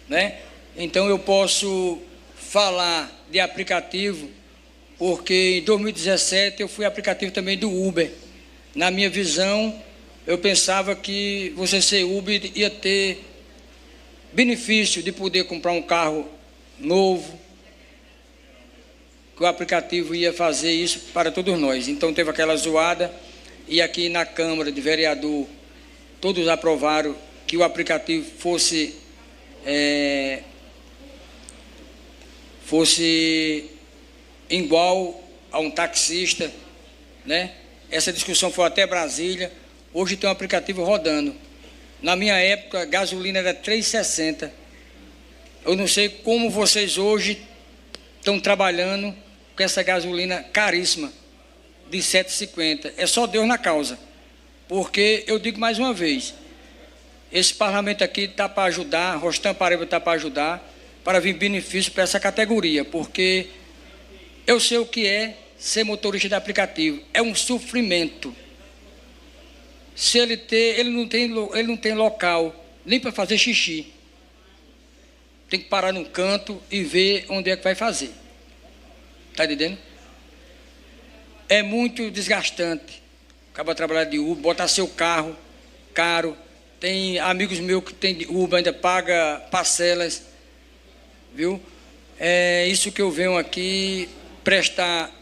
né? Então, eu posso falar de aplicativo, porque em 2017 eu fui aplicativo também do Uber. Na minha visão, eu pensava que você ser Uber ia ter benefício de poder comprar um carro novo, que o aplicativo ia fazer isso para todos nós. Então teve aquela zoada, e aqui na Câmara de Vereador, todos aprovaram que o aplicativo fosse igual a um taxista, né? Essa discussão foi até Brasília. Hoje tem um aplicativo rodando. Na minha época, a gasolina era R$ 3,60. Eu não sei como vocês hoje estão trabalhando com essa gasolina caríssima de R$ 7,50. É só Deus na causa. Porque, eu digo mais uma vez, esse parlamento aqui está para ajudar, Rostam Paraíba está para ajudar, para vir benefício para essa categoria, porque eu sei o que é ser motorista de aplicativo. É um sofrimento. Se ele não tem local nem para fazer xixi. Tem que parar num canto e ver onde é que vai fazer. Está entendendo? É muito desgastante. Acaba trabalhar de Uber, botar seu carro caro. Tem amigos meus que tem Uber, ainda paga parcelas. Viu? É isso que eu venho aqui prestar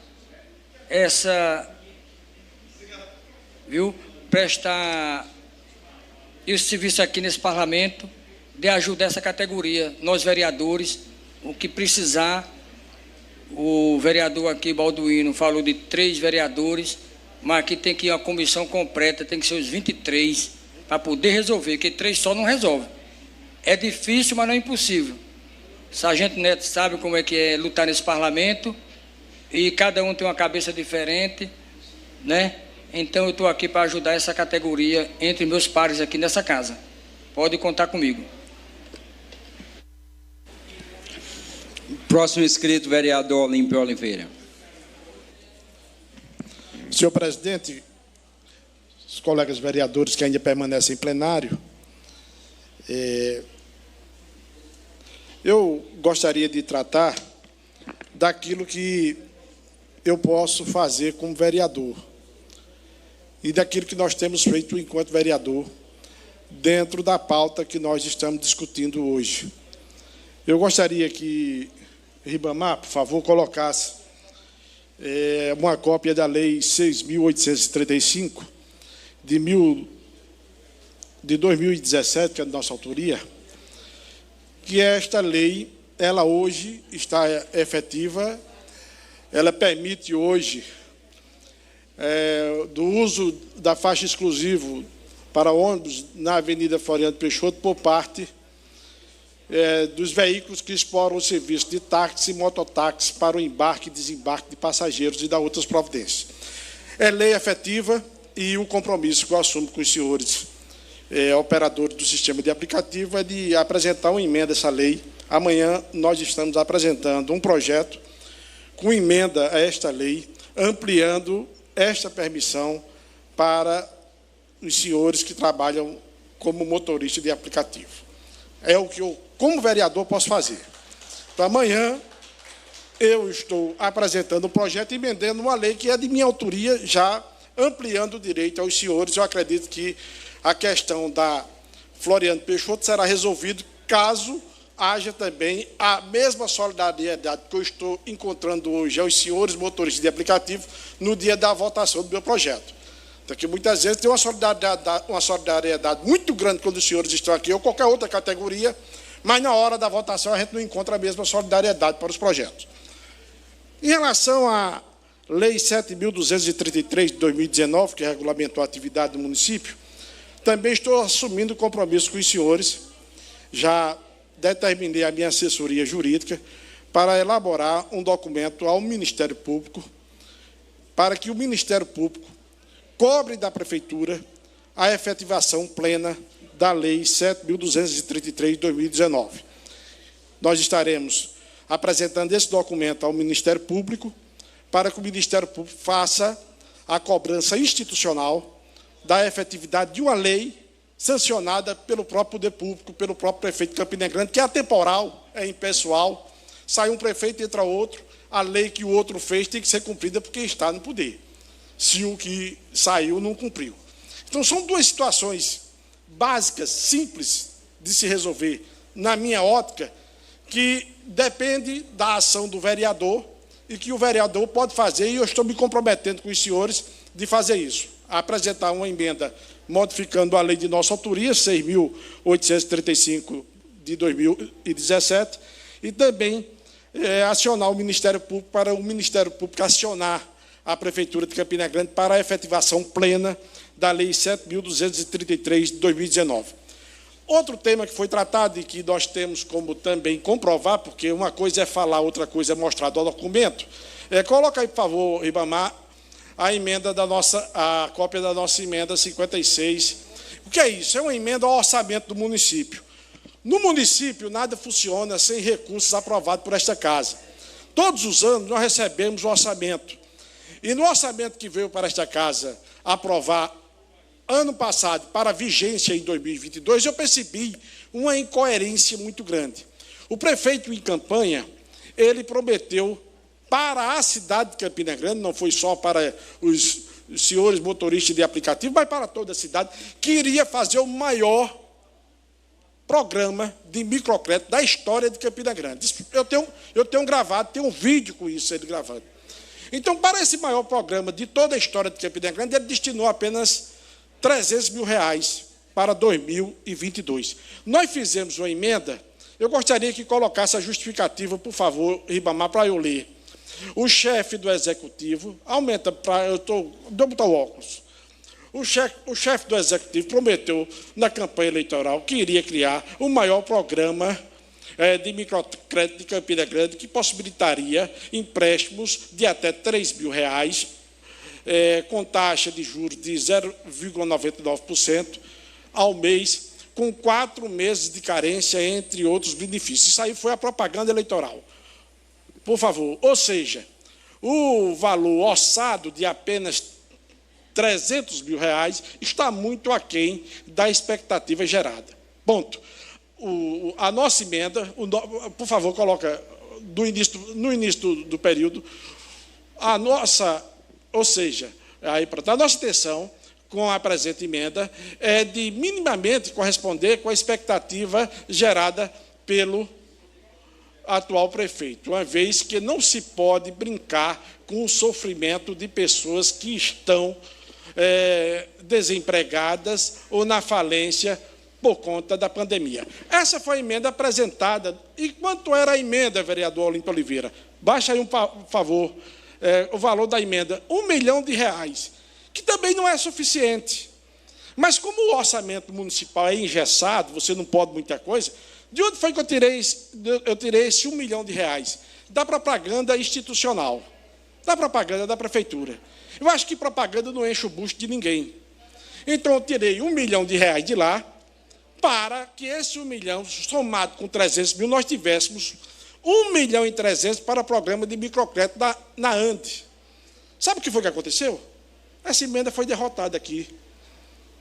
prestar esse serviço aqui nesse parlamento, de ajudar essa categoria, nós vereadores, o que precisar. O vereador aqui, Balduino, falou de 3 vereadores, mas aqui tem que ir uma comissão completa, tem que ser os 23, para poder resolver, porque 3 só não resolve. É difícil, mas não é impossível. Sargento Neto sabe como é que é lutar nesse parlamento, e cada um tem uma cabeça diferente, né? Então eu estou aqui para ajudar essa categoria entre meus pares aqui nessa casa. Pode contar comigo. Próximo inscrito, vereador Olímpio Oliveira. Senhor presidente, os colegas vereadores que ainda permanecem em plenário, eu gostaria de tratar daquilo que eu posso fazer como vereador e daquilo que nós temos feito enquanto vereador dentro da pauta que nós estamos discutindo hoje. Eu gostaria que Ribamar, por favor, colocasse uma cópia da Lei 6.835 de 2017, que é de nossa autoria, que esta lei, ela hoje está efetiva, ela permite hoje do uso da faixa exclusiva para ônibus na Avenida Floriano Peixoto por parte dos veículos que exploram o serviço de táxi e mototáxi para o embarque e desembarque de passageiros e da outras providências. É lei efetiva e o compromisso que eu assumo com os senhores operadores do sistema de aplicativo é de apresentar uma emenda a essa lei. Amanhã nós estamos apresentando um projeto com emenda a esta lei, ampliando esta permissão para os senhores que trabalham como motorista de aplicativo. É o que eu, como vereador, posso fazer. Então, amanhã, eu estou apresentando um projeto e emendando uma lei que é de minha autoria, já ampliando o direito aos senhores. Eu acredito que a questão da Floriano Peixoto será resolvida caso haja também a mesma solidariedade que eu estou encontrando hoje aos senhores motoristas de aplicativo no dia da votação do meu projeto. Porque muitas vezes tem uma solidariedade muito grande quando os senhores estão aqui, ou qualquer outra categoria, mas na hora da votação a gente não encontra a mesma solidariedade para os projetos. Em relação à Lei 7.233 de 2019, que regulamentou a atividade do município, também estou assumindo compromisso com os senhores, já determinei a minha assessoria jurídica para elaborar um documento ao Ministério Público, para que o Ministério Público cobre da Prefeitura a efetivação plena da Lei 7.233 de 2019. Nós estaremos apresentando esse documento ao Ministério Público para que o Ministério Público faça a cobrança institucional da efetividade de uma lei sancionada pelo próprio poder público, pelo próprio prefeito de Campina Grande, que é atemporal, é impessoal, sai um prefeito, entra outro, a lei que o outro fez tem que ser cumprida porque está no poder, se o que saiu não cumpriu. Então, são duas situações básicas, simples de se resolver, na minha ótica, que depende da ação do vereador e que o vereador pode fazer, e eu estou me comprometendo com os senhores de fazer isso, apresentar uma emenda modificando a lei de nossa autoria, 6.835 de 2017, e também acionar o Ministério Público para o Ministério Público acionar a Prefeitura de Campina Grande para a efetivação plena da Lei 7.233 de 2019. Outro tema que foi tratado e que nós temos como também comprovar, porque uma coisa é falar, outra coisa é mostrar do documento, coloca aí, por favor, Ribamar, a cópia da nossa emenda 56. O que é isso? É uma emenda ao orçamento do município. No município, nada funciona sem recursos aprovados por esta casa. Todos os anos, nós recebemos o orçamento. E no orçamento que veio para esta casa aprovar ano passado, para vigência em 2022, eu percebi uma incoerência muito grande. O prefeito, em campanha, ele prometeu para a cidade de Campina Grande, não foi só para os senhores motoristas de aplicativo, mas para toda a cidade, que iria fazer o maior programa de microcrédito da história de Campina Grande. Eu tenho gravado, tenho um vídeo com isso, ele gravando. Então, para esse maior programa de toda a história de Campina Grande, ele destinou apenas R$300 mil para 2022. Nós fizemos uma emenda, eu gostaria que colocasse a justificativa, por favor, Ribamar, para eu ler. O chefe do Executivo, aumenta para... Vou botar o óculos. O chefe do Executivo prometeu, na campanha eleitoral, que iria criar o maior programa de microcrédito de Campina Grande, que possibilitaria empréstimos de até R$3 mil, com taxa de juros de 0,99% ao mês, com 4 meses de carência, entre outros benefícios. Isso aí foi a propaganda eleitoral. Por favor. Ou seja, o valor orçado de apenas R$300 mil está muito aquém da expectativa gerada. Ponto. A nossa emenda, por favor, coloca no início do período, a nossa intenção com a presente emenda é de minimamente corresponder com a expectativa gerada pelo atual prefeito, uma vez que não se pode brincar com o sofrimento de pessoas que estão desempregadas ou na falência por conta da pandemia. Essa foi a emenda apresentada. E quanto era a emenda, vereador Olímpio Oliveira? Baixa aí, por favor, o valor da emenda, R$1 milhão, que também não é suficiente. Mas como o orçamento municipal é engessado, você não pode muita coisa, de onde foi que eu tirei esse R$1 milhão? Da propaganda institucional, da propaganda da prefeitura. Eu acho que propaganda não enche o bucho de ninguém. Então, eu tirei R$1 milhão de lá, para que esse 1 milhão, somado com 300 mil, nós tivéssemos 1.300.000 para o programa de microcrédito na ANDE. Sabe o que foi que aconteceu? Essa emenda foi derrotada aqui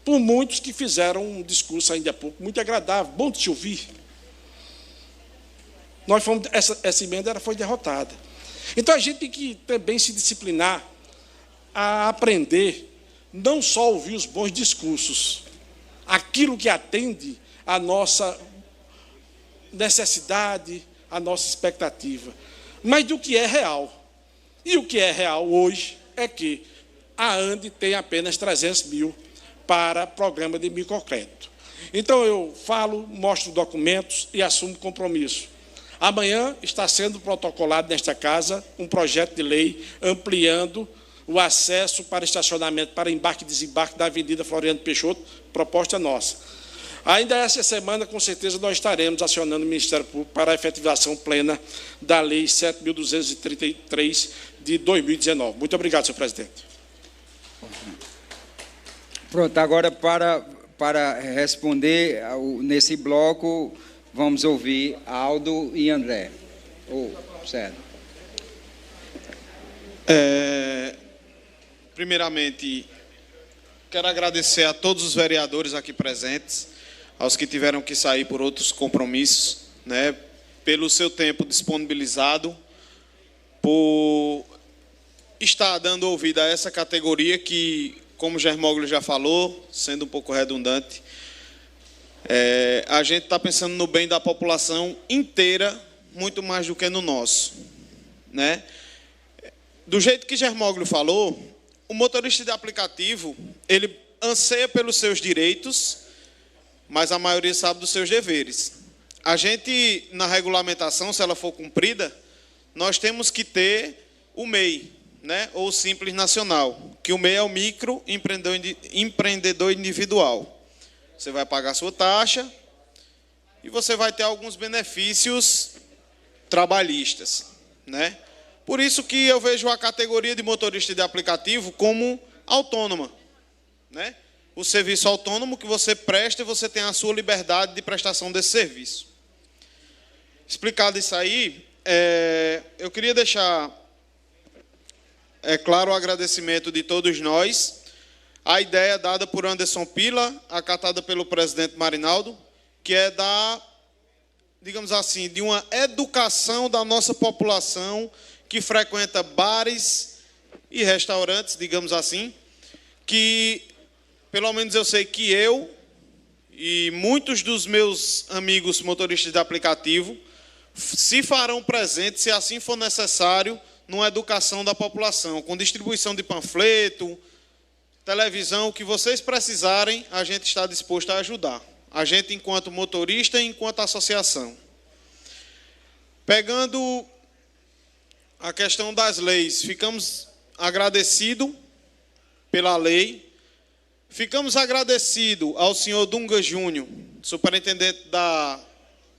por muitos que fizeram um discurso ainda há pouco muito agradável, bom de se ouvir. Essa emenda foi derrotada. Então, a gente tem que também se disciplinar a aprender, não só ouvir os bons discursos, aquilo que atende à nossa necessidade, à nossa expectativa, mas do que é real. E o que é real hoje é que a ANDE tem apenas 300 mil para programa de microcrédito. Então, eu falo, mostro documentos e assumo compromisso. Amanhã está sendo protocolado nesta casa um projeto de lei ampliando o acesso para estacionamento, para embarque e desembarque da Avenida Floriano Peixoto, proposta nossa. Ainda essa semana, com certeza, nós estaremos acionando o Ministério Público para a efetivação plena da Lei 7.233 de 2019. Muito obrigado, senhor presidente. Pronto, agora para responder nesse bloco, vamos ouvir Aldo e André. Certo. Primeiramente, quero agradecer a todos os vereadores aqui presentes, aos que tiveram que sair por outros compromissos, pelo seu tempo disponibilizado, por estar dando ouvido a essa categoria que, como o Germóglio já falou, sendo um pouco redundante, a gente está pensando no bem da população inteira, muito mais do que no nosso, né? Do jeito que Germóglio falou, o motorista de aplicativo, ele anseia pelos seus direitos, mas a maioria sabe dos seus deveres. A gente, na regulamentação, se ela for cumprida, nós temos que ter o MEI, né? Ou o Simples Nacional, que o MEI é o microempreendedor individual. Você vai pagar a sua taxa e você vai ter alguns benefícios trabalhistas, né? Por isso que eu vejo a categoria de motorista de aplicativo como autônoma, né? O serviço autônomo que você presta e você tem a sua liberdade de prestação desse serviço. Explicado isso aí, eu queria deixar claro o agradecimento de todos nós, a ideia dada por Anderson Pila, acatada pelo presidente Marinaldo, que é digamos assim, de uma educação da nossa população que frequenta bares e restaurantes, digamos assim, que, pelo menos eu sei que eu e muitos dos meus amigos motoristas de aplicativo se farão presentes, se assim for necessário, numa educação da população, com distribuição de panfleto, televisão, o que vocês precisarem, a gente está disposto a ajudar. A gente enquanto motorista e enquanto associação. Pegando a questão das leis, ficamos agradecidos pela lei, ficamos agradecidos ao senhor Dunga Júnior, superintendente da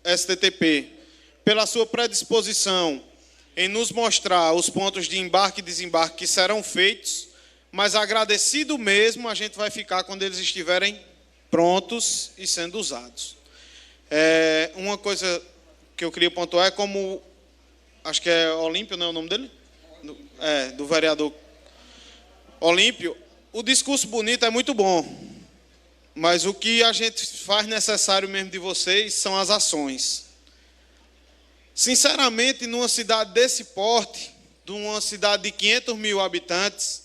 STTP, pela sua predisposição em nos mostrar os pontos de embarque e desembarque que serão feitos, mas agradecido mesmo a gente vai ficar quando eles estiverem prontos e sendo usados. Uma coisa que eu queria pontuar é como, acho que é Olímpio, não é o nome dele? Do vereador Olímpio, o discurso bonito é muito bom, mas o que a gente faz necessário mesmo de vocês são as ações. Sinceramente, numa cidade desse porte, numa cidade de 500 mil habitantes,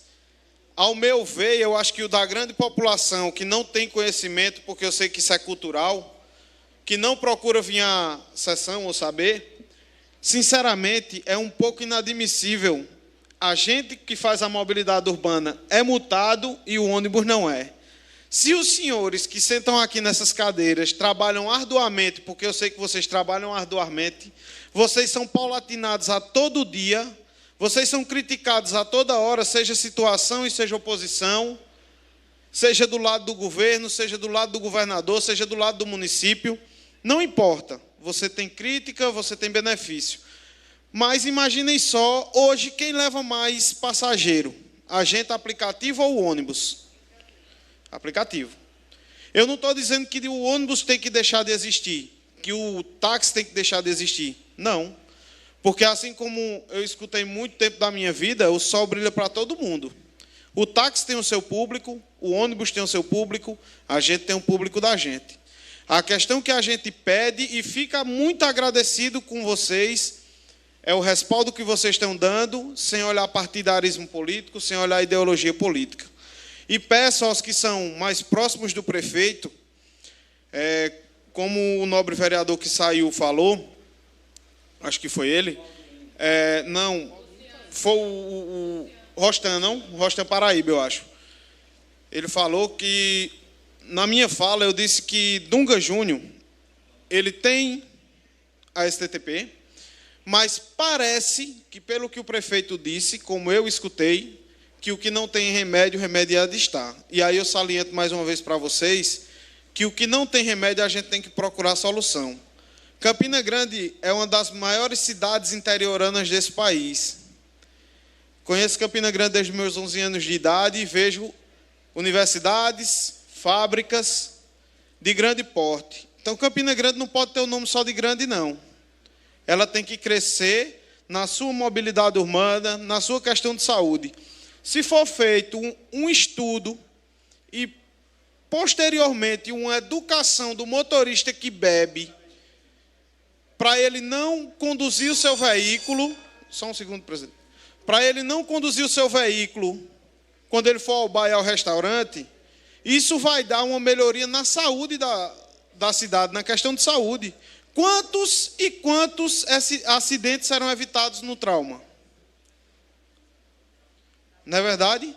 ao meu ver, eu acho que o da grande população que não tem conhecimento, porque eu sei que isso é cultural, que não procura vir à sessão ou saber, sinceramente, é um pouco inadmissível. A gente que faz a mobilidade urbana é multado e o ônibus não é. Se os senhores que sentam aqui nessas cadeiras trabalham arduamente, porque eu sei que vocês trabalham arduamente, vocês são paulatinados a todo dia, vocês são criticados a toda hora, seja situação e seja oposição, seja do lado do governo, seja do lado do governador, seja do lado do município, não importa. Você tem crítica, você tem benefício. Mas imaginem só, hoje, quem leva mais passageiro? Agente aplicativo ou o ônibus? Aplicativo. Eu não estou dizendo que o ônibus tem que deixar de existir, que o táxi tem que deixar de existir. Não. Porque assim como eu escutei muito tempo da minha vida, o sol brilha para todo mundo. O táxi tem o seu público, o ônibus tem o seu público, a gente tem o público da gente. A questão que a gente pede e fica muito agradecido com vocês é o respaldo que vocês estão dando, sem olhar partidarismo político, sem olhar ideologia política. E peço aos que são mais próximos do prefeito, como o nobre vereador que saiu falou, acho que foi ele, não, foi o Rostan, não? Rostan Paraíba, eu acho. Ele falou que, na minha fala, eu disse que Dunga Júnior, ele tem a STTP, mas parece que, pelo que o prefeito disse, como eu escutei, que o que não tem remédio, o remédio é de estar. E aí eu saliento mais uma vez para vocês que o que não tem remédio, a gente tem que procurar solução. Campina Grande é uma das maiores cidades interioranas desse país. Conheço Campina Grande desde meus 11 anos de idade e vejo universidades, fábricas de grande porte. Então, Campina Grande não pode ter o nome só de grande, não. Ela tem que crescer na sua mobilidade urbana, na sua questão de saúde. Se for feito um estudo e, posteriormente, uma educação do motorista que bebe, para ele não conduzir o seu veículo, só um segundo, presidente, para ele não conduzir o seu veículo quando ele for ao bar e ao restaurante, isso vai dar uma melhoria na saúde da cidade, na questão de saúde. Quantos e quantos acidentes serão evitados no trauma? Não é verdade?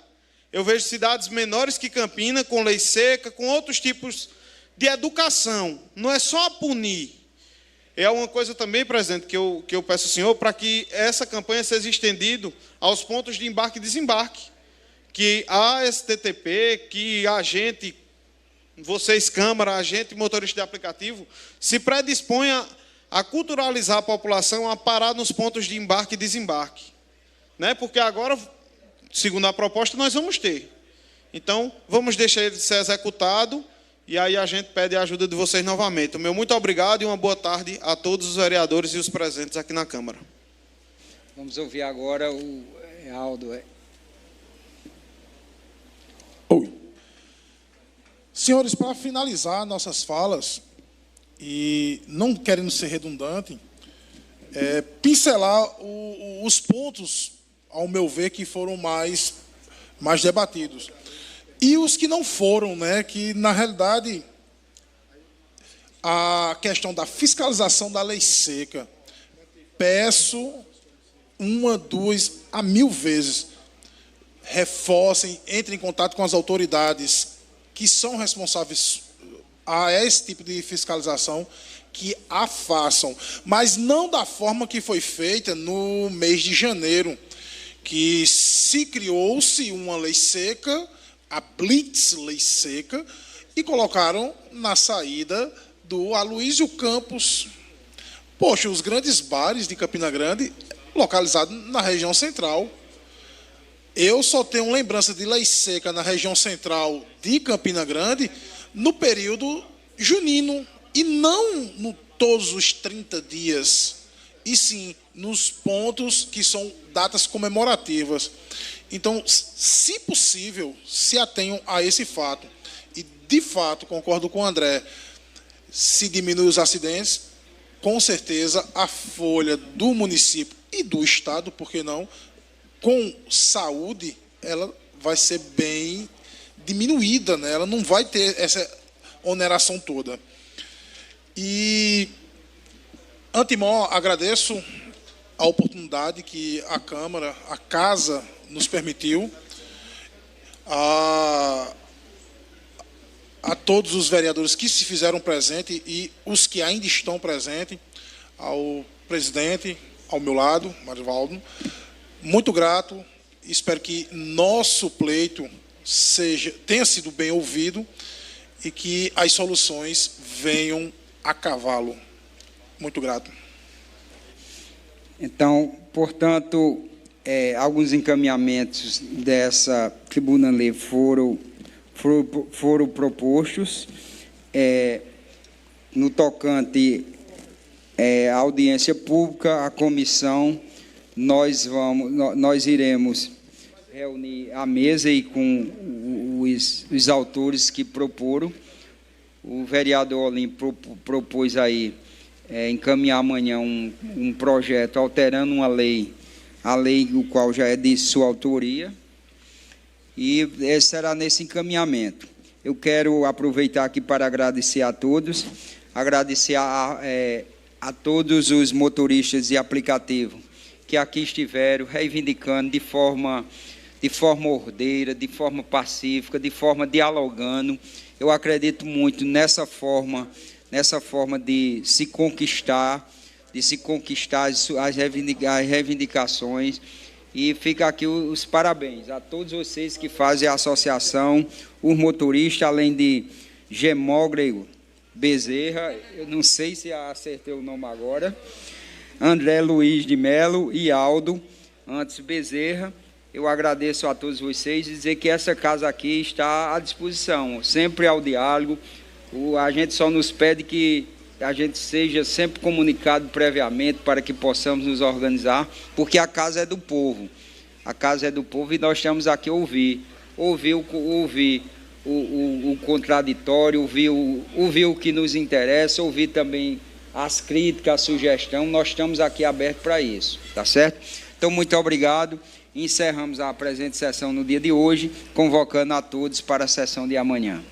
Eu vejo cidades menores que Campina, com lei seca, com outros tipos de educação. Não é só punir. É uma coisa também, presidente, que eu peço ao senhor, para que essa campanha seja estendida aos pontos de embarque e desembarque. Que a STTP, que a gente, vocês, Câmara, a gente, motorista de aplicativo, se predisponha a culturalizar a população a parar nos pontos de embarque e desembarque. Né? Porque agora, segundo a proposta, nós vamos ter. Então, vamos deixar ele ser executado e aí a gente pede a ajuda de vocês novamente. O meu muito obrigado e uma boa tarde a todos os vereadores e os presentes aqui na Câmara. Vamos ouvir agora o Aldo. Oi. Senhores, para finalizar nossas falas, e não querendo ser redundante, pincelar os pontos, ao meu ver, que foram mais debatidos. E os que não foram, né, que, na realidade, a questão da fiscalização da lei seca, peço 1, 2, a 1000 vezes, reforcem, entrem em contato com as autoridades que são responsáveis a esse tipo de fiscalização, que a façam, mas não da forma que foi feita no mês de janeiro, que se criou-se uma lei seca, a Blitz Lei Seca, e colocaram na saída do Aloysio Campos. Poxa, os grandes bares de Campina Grande, localizados na região central. Eu só tenho lembrança de lei seca na região central de Campina Grande no período junino, e não no todos os 30 dias, e sim nos pontos que são datas comemorativas. Então, se possível, se atenham a esse fato. E, de fato, concordo com o André, se diminui os acidentes, com certeza a folha do município e do Estado, por que não, com saúde, ela vai ser bem diminuída, né? Ela não vai ter essa oneração toda. E, antemão, agradeço a oportunidade que a Câmara, a Casa, nos permitiu, a todos os vereadores que se fizeram presentes e os que ainda estão presentes, ao presidente, ao meu lado, Marivaldo, muito grato, espero que nosso pleito tenha sido bem ouvido e que as soluções venham a cavalo. Muito grato. Então, portanto, alguns encaminhamentos dessa tribuna-lei foram propostos. No tocante à audiência pública, a comissão, nós iremos reunir a mesa e com os autores que proporam. O vereador Olímpio propôs aí encaminhar amanhã um projeto alterando uma lei, a lei o qual já é de sua autoria, e será nesse encaminhamento. Eu quero aproveitar aqui para agradecer a todos, agradecer a todos os motoristas de aplicativo que aqui estiveram reivindicando de forma ordeira, de forma pacífica, de forma dialogando. Eu acredito muito nessa forma de se conquistar as reivindicações. E fica aqui os parabéns a todos vocês que fazem a associação, os motoristas, além de Gemógrego Bezerra, eu não sei se acertei o nome agora, André Luiz de Melo e Aldo Antes Bezerra. Eu agradeço a todos vocês e dizer que essa casa aqui está à disposição, sempre ao diálogo. A gente só nos pede que a gente seja sempre comunicado previamente para que possamos nos organizar, porque a casa é do povo. A casa é do povo e nós estamos aqui a ouvir o contraditório, ouvir o que nos interessa, ouvir também as críticas, a sugestão, nós estamos aqui abertos para isso, tá certo? Então, muito obrigado. Encerramos a presente sessão no dia de hoje, convocando a todos para a sessão de amanhã.